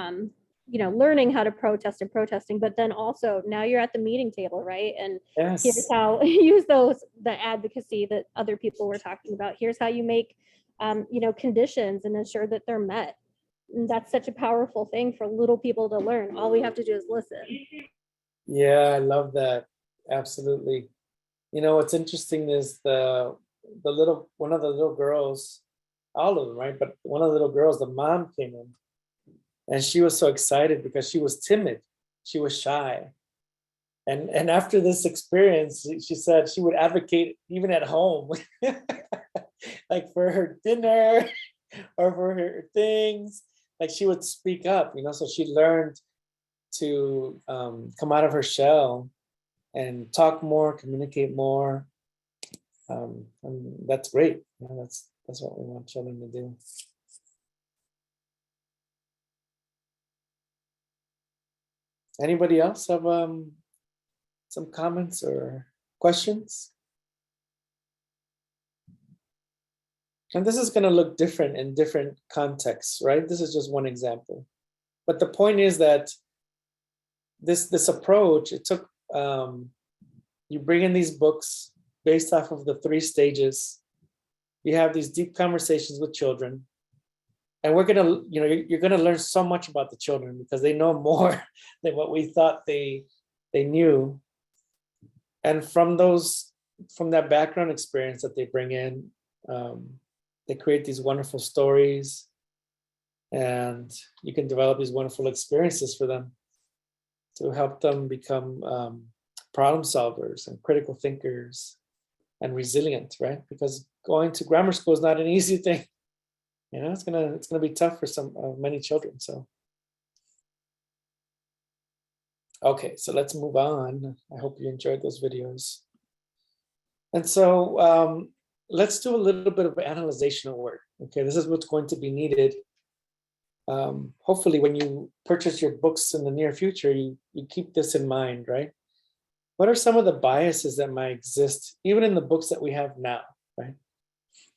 I: learning how to protest and protesting, but then also now you're at the meeting table, right? And
A: Yes.
I: here's how use the advocacy that other people were talking about. Here's how you make, conditions and ensure that they're met. And that's such a powerful thing for little people to learn. All we have to do is listen.
A: Yeah, I love that. Absolutely. What's interesting is one of the little girls, all of them, right? But one of the little girls, the mom came in and she was so excited because she was timid. She was shy. And after this experience, she said she would advocate even at home, like for her dinner or for her things, like she would speak up, so she learned to come out of her shell and talk more, communicate more. And that's great. That's what we want children to do. Anybody else have some comments or questions? And this is going to look different in different contexts, right? This is just one example. But the point is that this approach, it took, you bring in these books based off of the 3 stages. You have these deep conversations with children. And we're gonna, you're gonna learn so much about the children because they know more than what we thought they knew. And from that background experience that they bring in, they create these wonderful stories, and you can develop these wonderful experiences for them to help them become problem solvers and critical thinkers and resilient, right? Because going to grammar school is not an easy thing. It's gonna be tough for many children. So, okay, so let's move on. I hope you enjoyed those videos. And so let's do a little bit of analyzational work. Okay, this is what's going to be needed. Hopefully, when you purchase your books in the near future, you keep this in mind, right? What are some of the biases that might exist, even in the books that we have now, right?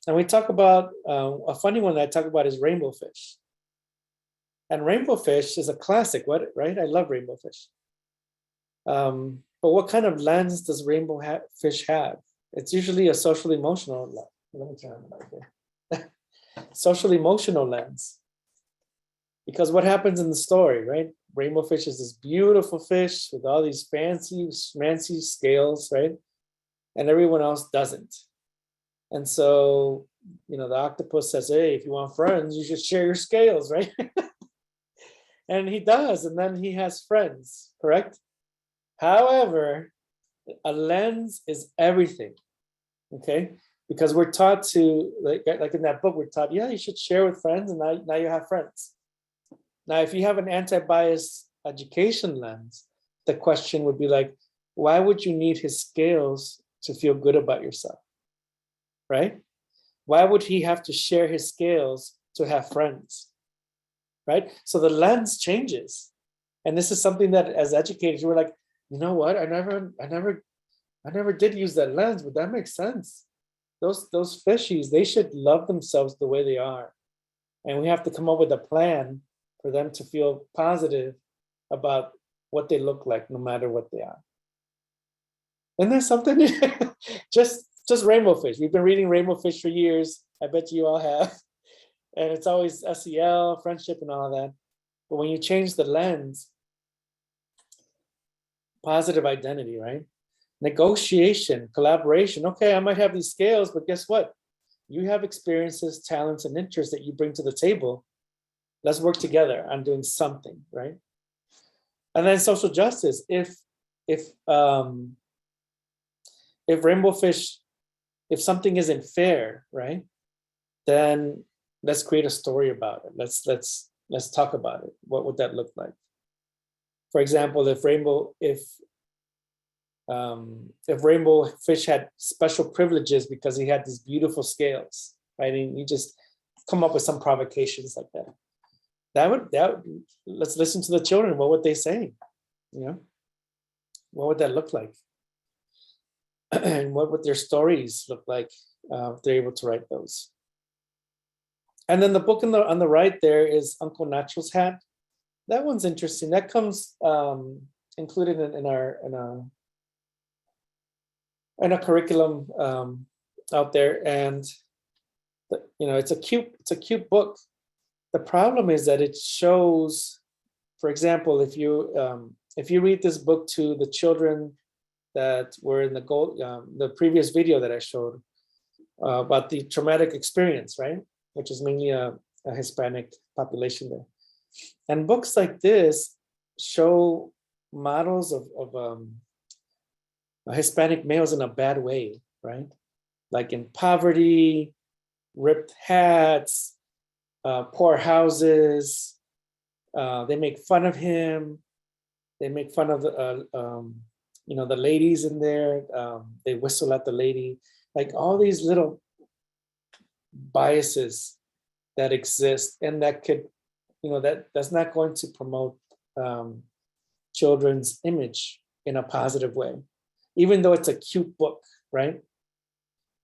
A: And we talk about, a funny one that I talk about is Rainbow Fish. And Rainbow Fish is a classic, right? I love Rainbow Fish. But what kind of lens does Rainbow Fish have? It's usually a social emotional lens. Let me turn it right here. Social emotional lens. Because what happens in the story, right? Rainbow Fish is this beautiful fish with all these fancy scales, right? And everyone else doesn't. And so, the octopus says, hey, if you want friends, you should share your scales, right? And he does, and then he has friends, correct? However, a lens is everything, okay? Because we're taught to, like in that book, we're taught, yeah, you should share with friends, and now you have friends. Now, if you have an anti-bias education lens, the question would be like, why would you need his scales to feel good about yourself? Right? Why would he have to share his scales to have friends? Right? So the lens changes. And this is something that as educators, we're like, you know what? I never did use that lens, but that makes sense. those fishies, they should love themselves the way they are. And we have to come up with a plan for them to feel positive about what they look like, no matter what they are. And there's something, just rainbow fish. We've been reading rainbow fish for years. I bet you all have. And it's always SEL, friendship, and all that. But when you change the lens, positive identity, right? Negotiation, collaboration. Okay, I might have these scales, but guess what? You have experiences, talents, and interests that you bring to the table. Let's work together on doing something, right? And then social justice. If rainbow fish, if something isn't fair, right? Then let's create a story about it. Let's talk about it. What would that look like? For example, if rainbow fish had special privileges because he had these beautiful scales, right? And you just come up with some provocations like that. That would let's listen to the children. What would they say? You know, what would that look like? And what would their stories look like if they're able to write those? And then the book on the right there is Uncle Nacho's Hat. That one's interesting. That comes included in a curriculum out there, and it's a cute book. The problem is that it shows, for example, if you read this book to the children that were in the previous video that I showed about the traumatic experience, right? Which is mainly a Hispanic population there. And books like this show models of Hispanic males in a bad way, right? Like in poverty, ripped hats, poor houses. They make fun of him. They make fun of the ladies in there. They whistle at the lady. Like all these little biases that exist, and that could, that's not going to promote children's image in a positive way, even though it's a cute book, right?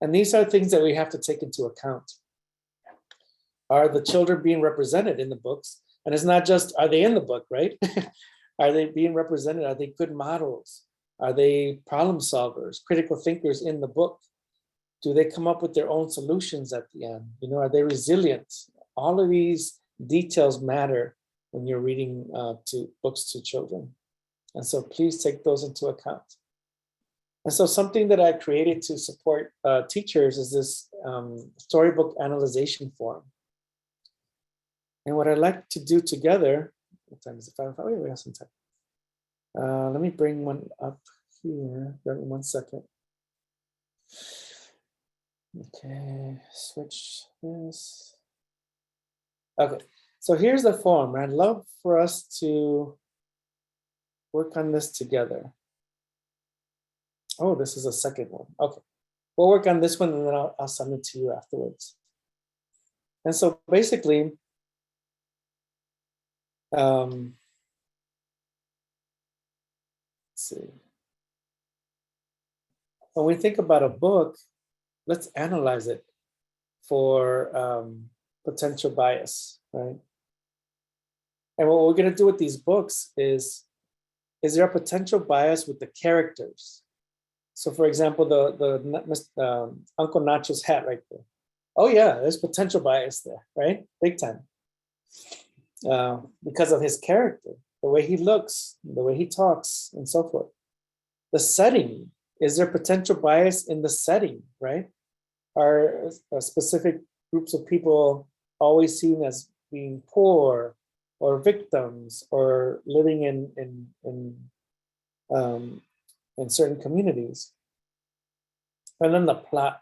A: And these are things that we have to take into account. Are the children being represented in the books? And it's not just, are they in the book, right? Are they being represented? Are they good models? Are they problem solvers, critical thinkers in the book? Do they come up with their own solutions at the end? Are they resilient? All of these details matter when you're reading books to children. And so please take those into account. And so something that I created to support teachers is this storybook analyzation form. And what I'd like to do together, what time is it? 5 o'clock? Oh, yeah, we have some time. Let me bring one up here. Give me 1 second. Okay, switch this. Okay, so here's the form. I'd love for us to work on this together. Oh, this is a second one. Okay, we'll work on this one and then I'll send it to you afterwards. And so basically, let's see. When we think about a book, let's analyze it for potential bias, right? And what we're going to do with these books is there a potential bias with the characters? So, for example, the Uncle Nacho's hat right there. Oh yeah, there's potential bias there, right? Big time. Because of his character, the way he looks, the way he talks, and so forth. The setting, is there potential bias in the setting, right? Are specific groups of people always seen as being poor or victims or living in certain communities? And then the plot,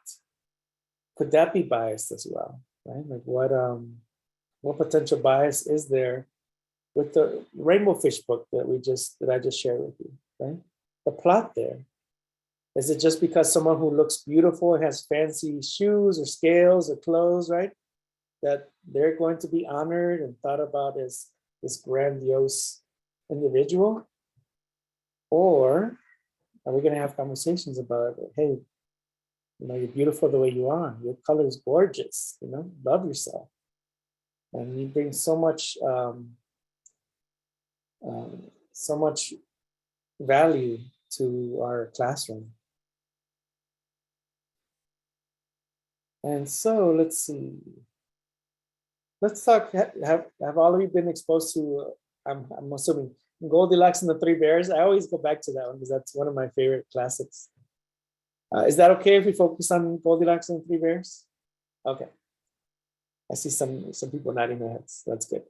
A: could that be biased as well, right? Like what potential bias is there with the Rainbow Fish book that I just shared with you, right? The plot there. Is it just because someone who looks beautiful and has fancy shoes or scales or clothes, right? That they're going to be honored and thought about as this grandiose individual? Or are we going to have conversations about it? Hey, You know, you're beautiful the way you are. Your color is gorgeous. You know, love yourself. And you bring so much value to our classroom. And so let's see. Let's talk. Have all of you been exposed to? I'm assuming Goldilocks and the Three Bears. I always go back to that one because that's one of my favorite classics. Is that okay if we focus on Goldilocks and the Three Bears? Okay. I see some people nodding their heads. That's good.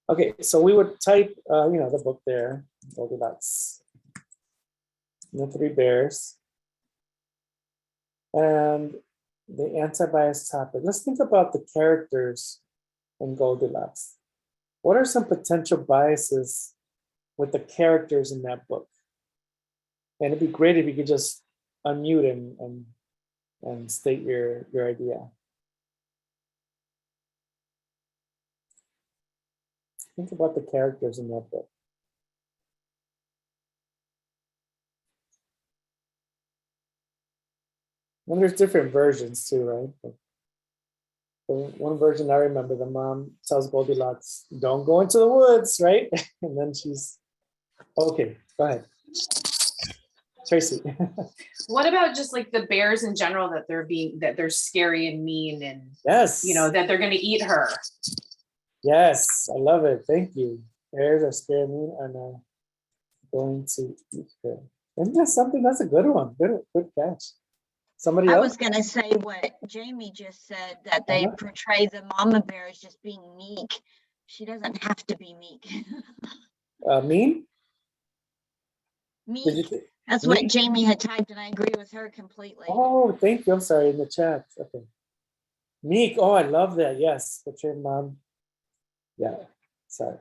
A: Okay, so we would type, you know, the book there, Goldilocks and the Three Bears, and the anti-bias topic. Let's think about the characters in Goldilocks. What are some potential biases with the characters in that book? And it'd be great if you could just unmute and state your idea. Think about the characters in that book. And there's different versions too, right? One version I remember, the mom tells Goldilocks, don't go into the woods, right? And then she's, okay, go ahead. Tracy.
J: What about just like the bears in general, that they're scary and mean, and
A: Yes.
J: you know, that they're gonna eat her?
A: Yes, I love it. Thank you. Bears are scared me and are going to eat her. Isn't that something? That's a good one. Good catch. Somebody
B: I
A: else?
B: was gonna say what Jamie just said, that they portray the mama bear as just being meek. She doesn't have to be meek.
A: Mean?
B: Meek. That's
A: meek?
B: what Jamie had typed, and I agree with her completely.
A: Oh, thank you. I'm sorry, in the chat. Okay. Meek. Oh, I love that. Yes. Portray mom. Yeah. Sorry.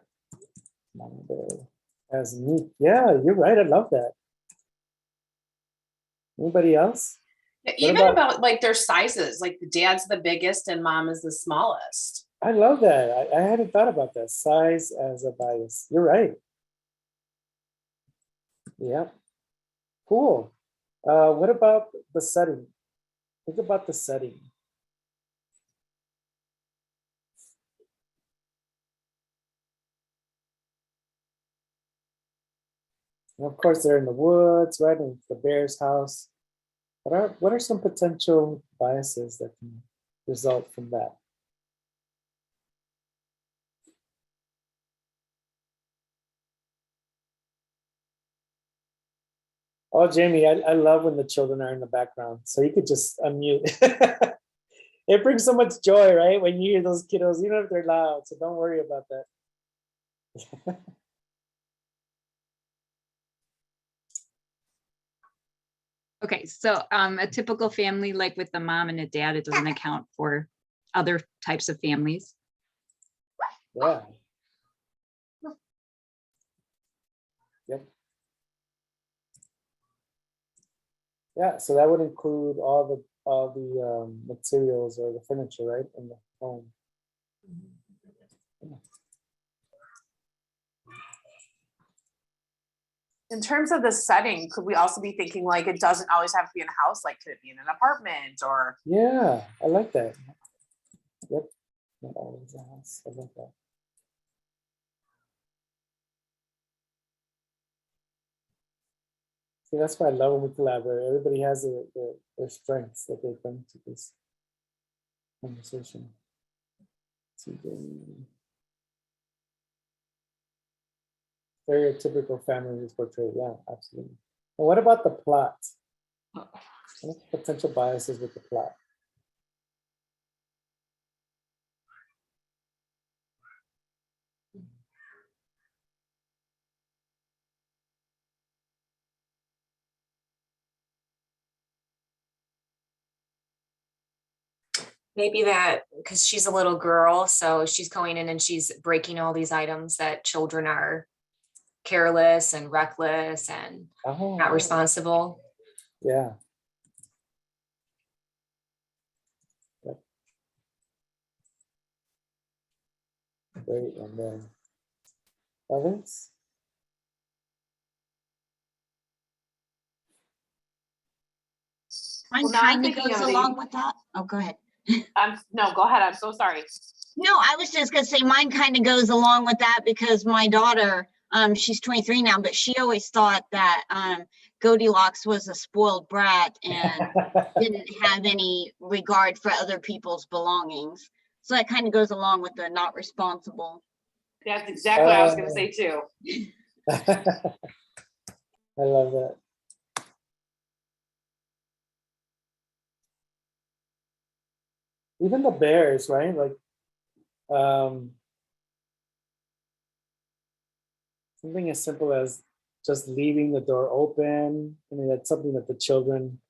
A: Mama bear as meek. Yeah, you're right. I love that. Anybody else?
J: Even about like their sizes, like the dad's the biggest and mom is the smallest.
A: I love that. I hadn't thought about that. Size as a bias. You're right. Yeah. Cool. What about the setting? Think about the setting. And of course, they're in the woods, right? In the bear's house. What are some potential biases that can result from that? Oh, Jamie, I love when the children are in the background. So you could just unmute. It brings so much joy, right? When you hear those kiddos, even if they're loud. So don't worry about that.
K: Okay, so a typical family, like with the mom and a dad, it doesn't account for other types of families.
A: Yeah. Yep. Yeah, so that would include all the materials or the furniture, right, in the home. Yeah.
J: In terms of the setting, could we also be thinking like it doesn't always have to be in a house, like could it be in an apartment or?
A: Yeah, I like that. Yep, not always a house. I like that. See, that's why I love when we collaborate. Everybody has their strengths that they bring to this conversation. Stereotypical family is portrayed. Yeah, absolutely. And what about the plot? What potential biases with the plot?
D: Maybe that because she's a little girl, so she's going in and she's breaking all these items that children are careless and reckless and not responsible.
A: Yeah. Yep. Great, and then others?
B: Mine
J: Well, now I'm
B: kind of
J: thinking
B: goes
J: of the-
B: along with that. Oh, go ahead.
J: No, go ahead. I'm so sorry.
B: No, I was just gonna say mine kind of goes along with that because my daughter, she's 23 now, but she always thought that Goldilocks was a spoiled brat and didn't have any regard for other people's belongings. So that kind of goes along with the not responsible.
J: That's exactly what I was going to say too.
A: I love that. Even the bears, right? Like something as simple as just leaving the door open. I mean, that's something that the children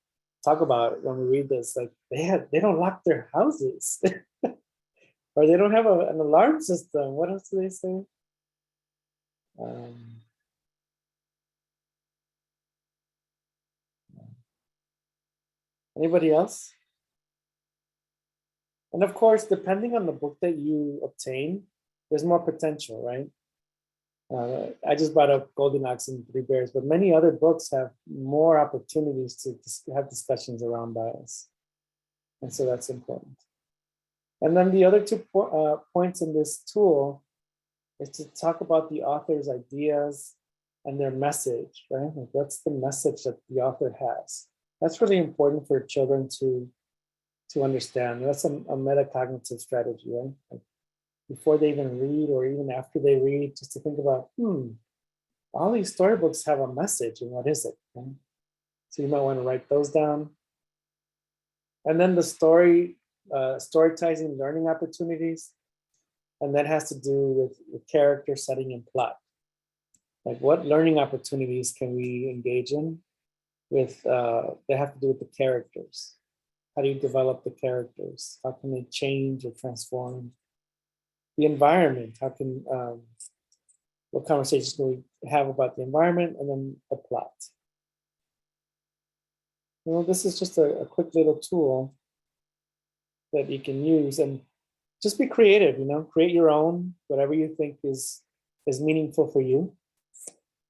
A: talk about when we read this. Like they don't lock their houses, or they don't have an alarm system. What else do they say? Anybody else? And of course, depending on the book that you obtain, there's more potential, right? I just brought up Goldilocks and Three Bears, but many other books have more opportunities to have discussions around bias. And so that's important. And then the other 2 points in this tool is to talk about the author's ideas and their message, right? Like what's the message that the author has? That's really important for children to understand. That's a metacognitive strategy, right? Like before they even read or even after they read, just to think about, all these storybooks have a message, and what is it? Right? So you might want to write those down. And then the storytizing learning opportunities, and that has to do with character setting and plot. Like what learning opportunities can we engage in with, they have to do with the characters. How do you develop the characters? How can they change or transform? The environment, how can, what conversations can we have about the environment, and then the plot. This is just a quick little tool that you can use, and just be creative, create your own, whatever you think is meaningful for you.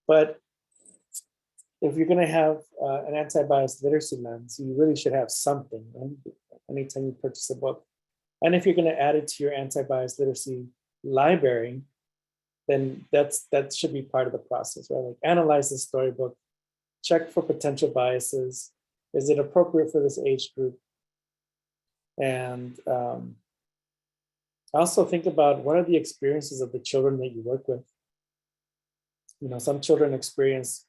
A: But if you're gonna have an anti-bias literacy lens, you really should have something, right? Anytime you purchase a book. And if you're gonna add it to your anti-bias literacy library, then that should be part of the process, right? Like analyze the storybook, check for potential biases. Is it appropriate for this age group? And also think about what are the experiences of the children that you work with. Some children experience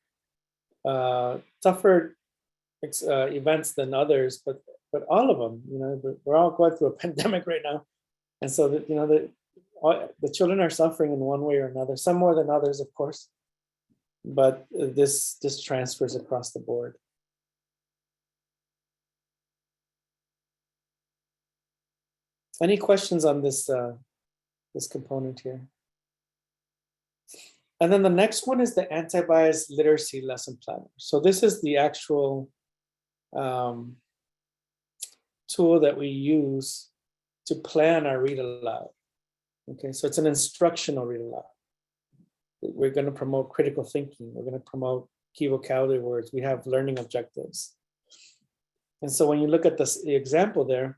A: tougher events than others, but all of them, we're all going through a pandemic right now. And so that, the children are suffering in one way or another, some more than others, of course, but this transfers across the board. Any questions on this component here? And then the next one is the anti-bias literacy lesson planner. So this is the actual tool that we use to plan our read aloud. Okay, so it's an instructional read aloud. We're going to promote critical thinking. We're going to promote key vocabulary words. We have learning objectives. And so when you look at the example there,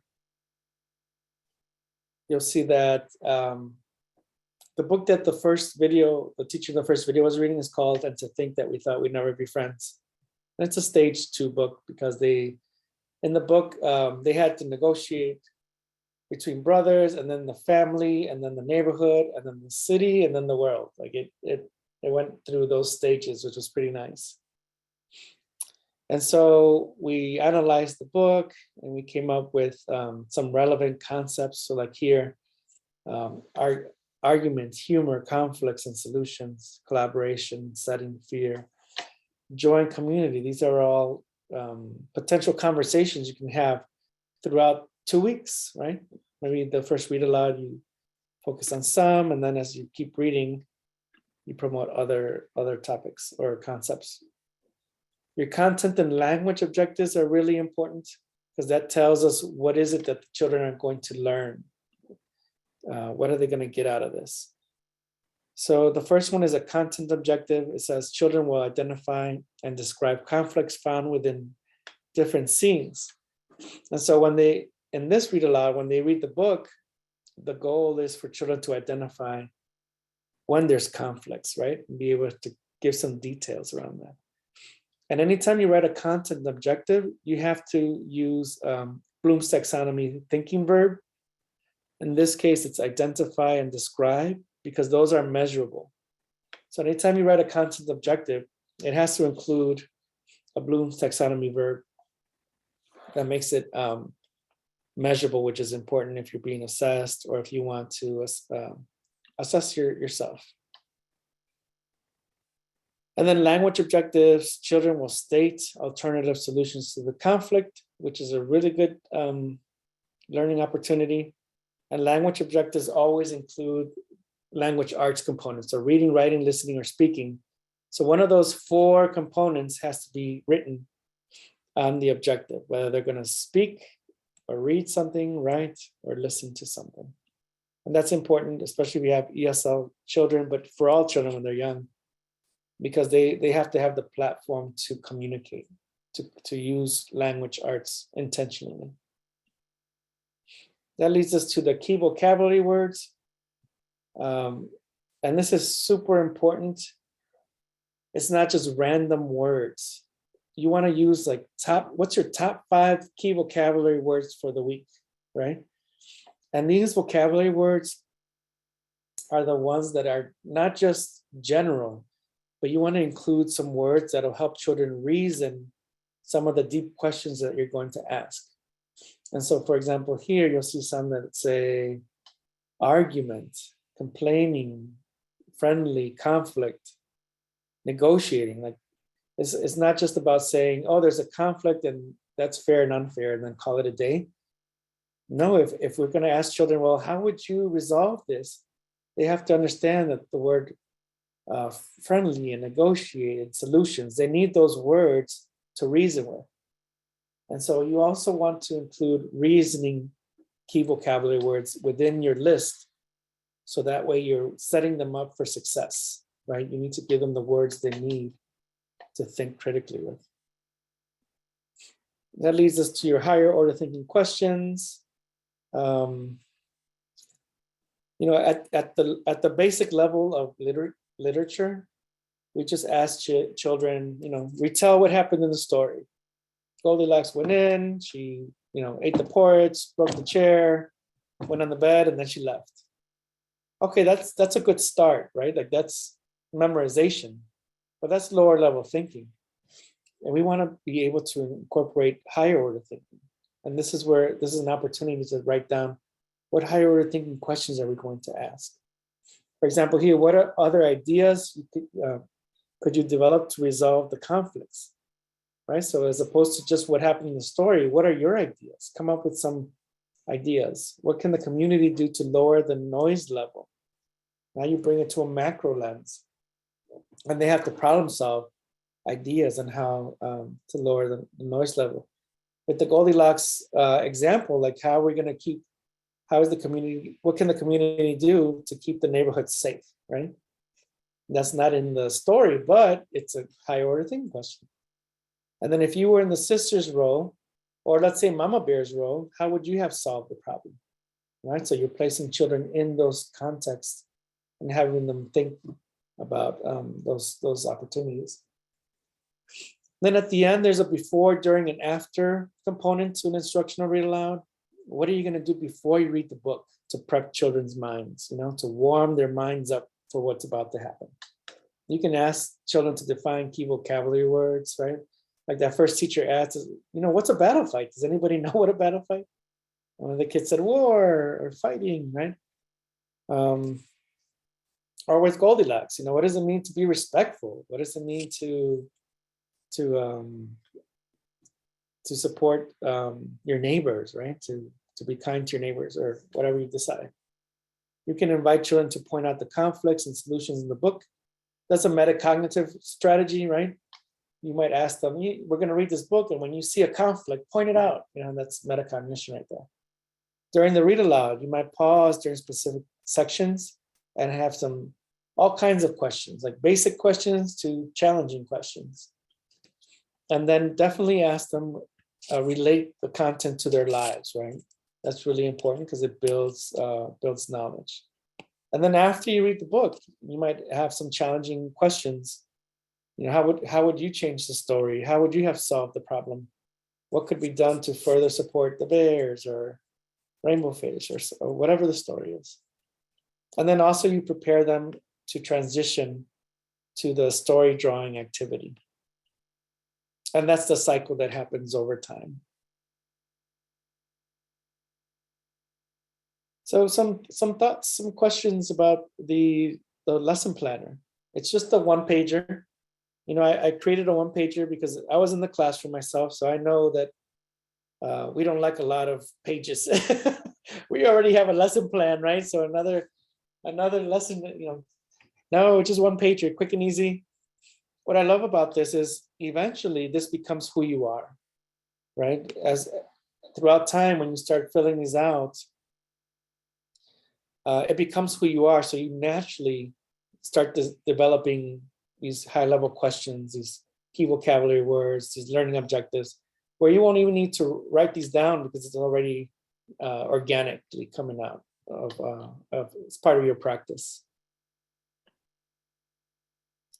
A: you'll see that the book that the teacher in the first video was reading is called "And to Think That We Thought We'd Never Be Friends." And it's a stage 2 book because in the book, they had to negotiate between brothers, and then the family, and then the neighborhood, and then the city, and then the world. Like it went through those stages, which was pretty nice. And so we analyzed the book, and we came up with some relevant concepts. So like here, arguments, humor, conflicts and solutions, collaboration, setting, fear, joy and community. These are all potential conversations you can have throughout 2 weeks, right? Maybe the first read aloud, you focus on some, and then as you keep reading, you promote other topics or concepts. Your content and language objectives are really important because that tells us what is it that the children are going to learn. What are they going to get out of this? So the first one is a content objective. It says children will identify and describe conflicts found within different scenes. And so when they, in this read aloud, when they read the book, the goal is for children to identify when there's conflicts, right? And be able to give some details around that. And anytime you write a content objective, you have to use Bloom's taxonomy thinking verb. In this case, it's identify and describe, because those are measurable. So anytime you write a content objective, it has to include a Bloom's taxonomy verb that makes it measurable, which is important if you're being assessed or if you want to assess yourself. And then language objectives, children will state alternative solutions to the conflict, which is a really good learning opportunity. And language objectives always include language arts components, so reading, writing, listening, or speaking. So one of those 4 components has to be written on the objective, whether they're going to speak or read something, write, or listen to something. And that's important, especially if we have ESL children, but for all children when they're young, because they have to have the platform to communicate, to use language arts intentionally. That leads us to the key vocabulary words. And this is super important. It's not just random words. You want to use like what's your top 5 key vocabulary words for the week, right? And these vocabulary words are the ones that are not just general, but you want to include some words that'll help children reason some of the deep questions that you're going to ask. And so, for example, here you'll see some that say argument, complaining, friendly, conflict, negotiating. Like it's not just about saying, oh, there's a conflict and that's fair and unfair, and then call it a day. No, if we're going to ask children, well, how would you resolve this? They have to understand that the word friendly and negotiated solutions, they need those words to reason with. And so you also want to include reasoning key vocabulary words within your list. So that way you're setting them up for success, right? You need to give them the words they need to think critically with. That leads us to your higher order thinking questions. You know, at the basic level of literature, we just ask children, you know, retell what happened in the story. Goldilocks went in, she, you know, ate the porridge, broke the chair, went on the bed, and then she left. Okay, that's a good start, right? Like that's memorization, but that's lower level thinking. And we want to be able to incorporate higher order thinking. And this is an opportunity to write down what higher order thinking questions are we going to ask. For example, here, what are other ideas could you develop to resolve the conflicts? Right? So as opposed to just what happened in the story, what are your ideas? Come up with some ideas. What can the community do to lower the noise level? Now you bring it to a macro lens. And they have to problem solve ideas on how to lower the noise level. With the Goldilocks example, like how are we going to keep, how is the community, what can the community do to keep the neighborhood safe, right? That's not in the story, but it's a high order thinking question. And then if you were in the sister's role, or let's say Mama Bear's role, how would you have solved the problem, right? So you're placing children in those contexts and having them think about those opportunities. Then at the end, there's a before, during, and after component to an instructional read aloud. What are you going to do before you read the book to prep children's minds, you know, to warm their minds up for what's about to happen? You can ask children to define key vocabulary words, right? Like that first teacher asked, you know, what's a battle fight? Does anybody know what a battle fight? One of the kids said war or fighting, right? Or with Goldilocks, you know, what does it mean to be respectful? What does it mean to support your neighbors, right? To be kind to your neighbors, or whatever you decide. You can invite children to point out the conflicts and solutions in the book. That's a metacognitive strategy, right? You might ask them, we're going to read this book, and when you see a conflict, point it out. You know, that's metacognition right there. During the read aloud, you might pause during specific sections and have all kinds of questions, like basic questions to challenging questions. And then definitely ask them relate the content to their lives, right? That's really important because it builds knowledge. And then after you read the book, you might have some challenging questions. You know, how would you change the story? How would you have solved the problem? What could be done to further support the bears or rainbow fish or whatever the story is? And then also you prepare them to transition to the story drawing activity. And that's the cycle that happens over time. So some thoughts, some questions about the lesson planner. It's just a one pager. You know, I created a one pager because I was in the classroom myself, so I know that we don't like a lot of pages. We already have a lesson plan, right? So another lesson, you know, no, just one pager, quick and easy. What I love about this is eventually this becomes who you are, right? As throughout time, when you start filling these out, it becomes who you are. So you naturally start developing these high-level questions, these key vocabulary words, these learning objectives, where you won't even need to write these down because it's already organically coming out of it's part of your practice.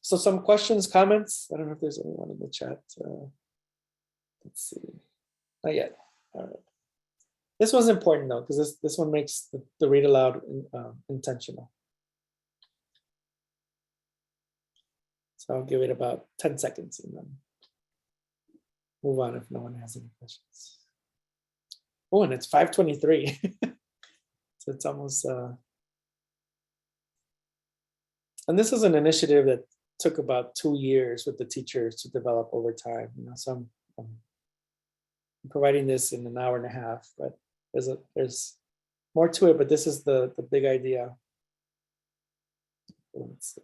A: So some questions, comments. I don't know if there's anyone in the chat. Let's see. Not yet. All right. This one's important though, because this one makes the read aloud intentional. So I'll give it about 10 seconds and then move on if no one has any questions. Oh, and it's 5:23. So it's almost, and this is an initiative that took about 2 years with the teachers to develop over time. You know, so I'm providing this in an hour and a half, but there's more to it, but this is the big idea. Let's see.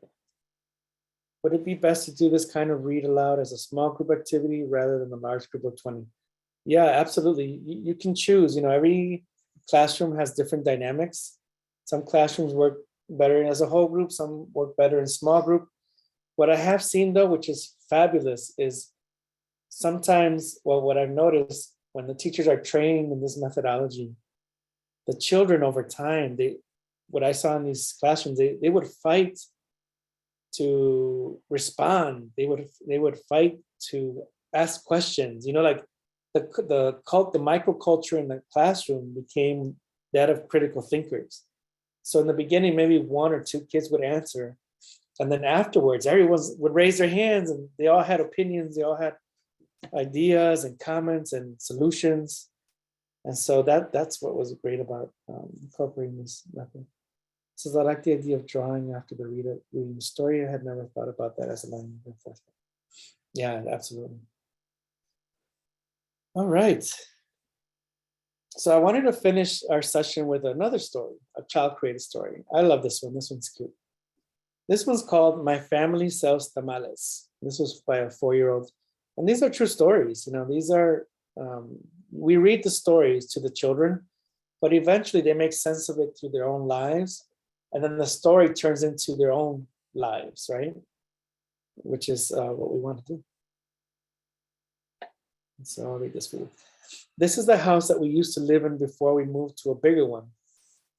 A: Would it be best to do this kind of read aloud as a small group activity rather than a large group of 20? Yeah, absolutely. You can choose. You know, every classroom has different dynamics. Some classrooms work better as a whole group, some work better in small group. What I have seen though, which is fabulous, is sometimes, well, what I've noticed when the teachers are trained in this methodology, the children over time, what I saw in these classrooms, they would fight to respond. They would fight to ask questions. You know, like the microculture in the classroom became that of critical thinkers. So in the beginning, maybe 1 or 2 kids would answer, and then afterwards, everyone would raise their hands, and they all had opinions. They all had ideas and comments and solutions. And so that's what was great about incorporating this method. So I like the idea of drawing after the reading the story. I had never thought about that as a learning method. Yeah, absolutely. All right. So I wanted to finish our session with another story, a child-created story. I love this one. This one's cute. This one's called My Family Sells Tamales. This was by a 4-year-old. And these are true stories. You know, these are, we read the stories to the children, but eventually they make sense of it through their own lives. And then the story turns into their own lives, right? Which is what we want to do. So I'll read this for you. This is the house that we used to live in before we moved to a bigger one.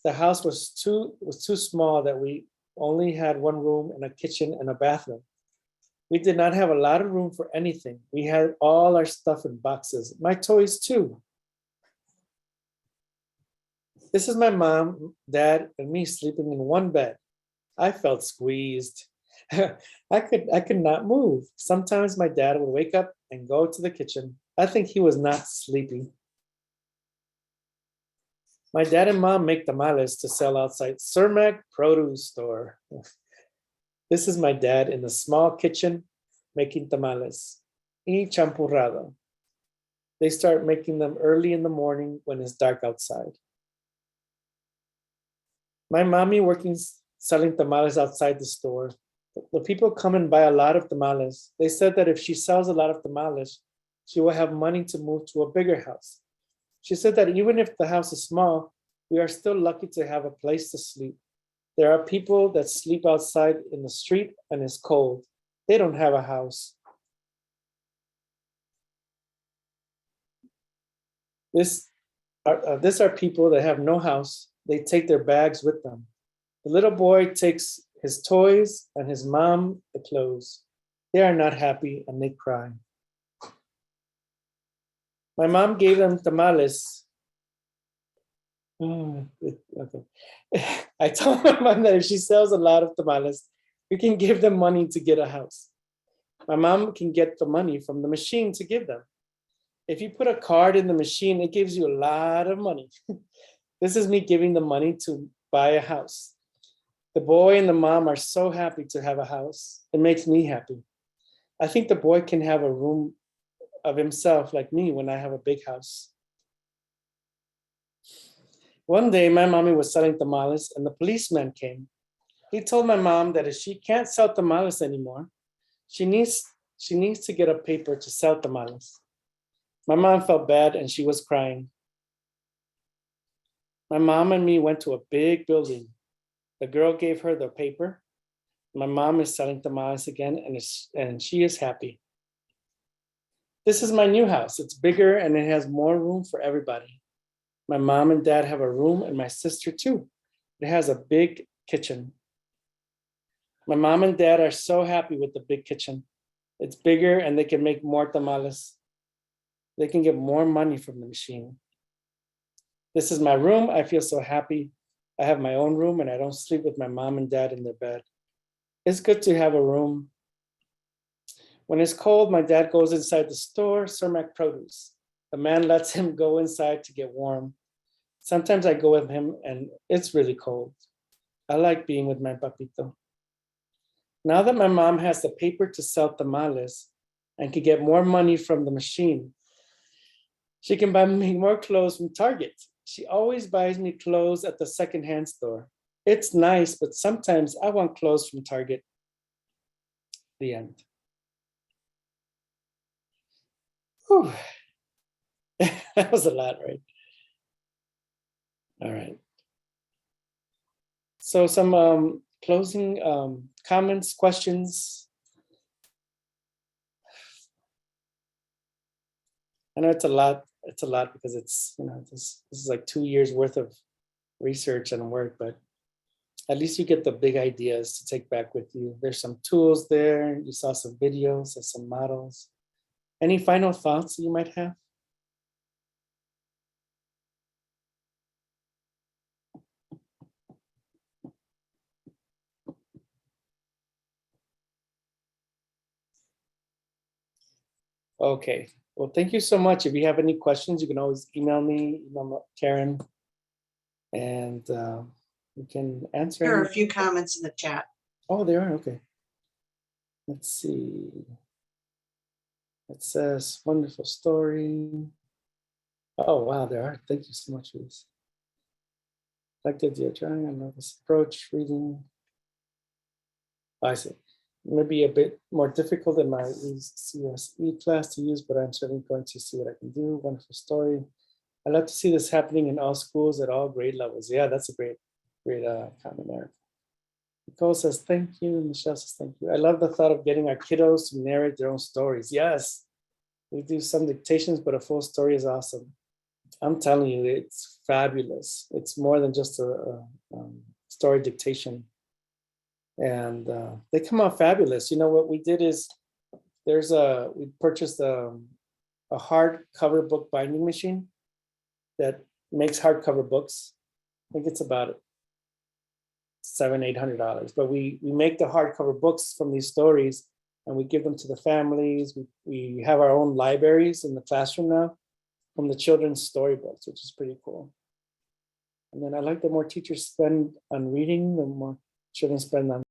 A: The house was too small that we only had one room and a kitchen and a bathroom. We did not have a lot of room for anything. We had all our stuff in boxes, my toys too. This is my mom, dad, and me sleeping in one bed. I felt squeezed. I could not move. Sometimes my dad would wake up and go to the kitchen. I think he was not sleeping. My dad and mom make tamales to sell outside Cermak produce store. This is my dad in the small kitchen making tamales, y champurrado. They start making them early in the morning when it's dark outside. My mommy working selling tamales outside the store. The people come and buy a lot of tamales. They said that if she sells a lot of tamales, she will have money to move to a bigger house. She said that even if the house is small, we are still lucky to have a place to sleep. There are people that sleep outside in the street and it's cold. They don't have a house. These are people that have no house. They take their bags with them. The little boy takes his toys and his mom the clothes. They are not happy and they cry. My mom gave them tamales. Okay. I told my mom that if she sells a lot of tamales, we can give them money to get a house. My mom can get the money from the machine to give them. If you put a card in the machine, it gives you a lot of money. This is me giving the money to buy a house. The boy and the mom are so happy to have a house. It makes me happy. I think the boy can have a room of himself like me when I have a big house. One day, my mommy was selling tamales and the policeman came. He told my mom that if she can't sell tamales anymore, she needs to get a paper to sell tamales. My mom felt bad and she was crying. My mom and me went to a big building. The girl gave her the paper. My mom is selling tamales again and she is happy. This is my new house. It's bigger and it has more room for everybody. My mom and dad have a room and my sister too. It has a big kitchen. My mom and dad are so happy with the big kitchen. It's bigger and they can make more tamales. They can get more money from the machine. This is my room. I feel so happy. I have my own room and I don't sleep with my mom and dad in their bed. It's good to have a room. When it's cold, my dad goes inside the store, Cermak Produce. The man lets him go inside to get warm. Sometimes I go with him and it's really cold. I like being with my papito. Now that my mom has the paper to sell tamales and can get more money from the machine, she can buy me more clothes from Target. She always buys me clothes at the secondhand store. It's nice, but sometimes I want clothes from Target. The end. Whew. That was a lot, right? All right. So some closing comments, questions. I know it's a lot because it's, this is like 2 years worth of research and work, but at least you get the big ideas to take back with you. There's some tools there. You saw some videos and some models. Any final thoughts that you might have? Okay, well, thank you so much. If you have any questions, you can always email me, email Karen, and we can answer.
L: There are
A: any-
L: a few comments in the chat.
A: Oh, there are, okay. Let's see. It says, wonderful story. Oh, wow, there are. Thank you so much for this. Like the idea of trying, I love this approach, reading. I see. Maybe a bit more difficult than my CSE class to use, but I'm certainly going to see what I can do. Wonderful story. I love to see this happening in all schools at all grade levels. Yeah, that's a great comment there. Nicole says, thank you. Michelle says, thank you. I love the thought of getting our kiddos to narrate their own stories. Yes, we do some dictations, but a full story is awesome. I'm telling you, it's fabulous. It's more than just a story dictation. And they come out fabulous. You know what we did is we purchased a hardcover book binding machine that makes hardcover books. I think it's about $700-800, but we make the hardcover books from these stories and we give them to the families. We have our own libraries in the classroom now from the children's storybooks, which is pretty cool. And then I like the more teachers spend on reading, the more children spend on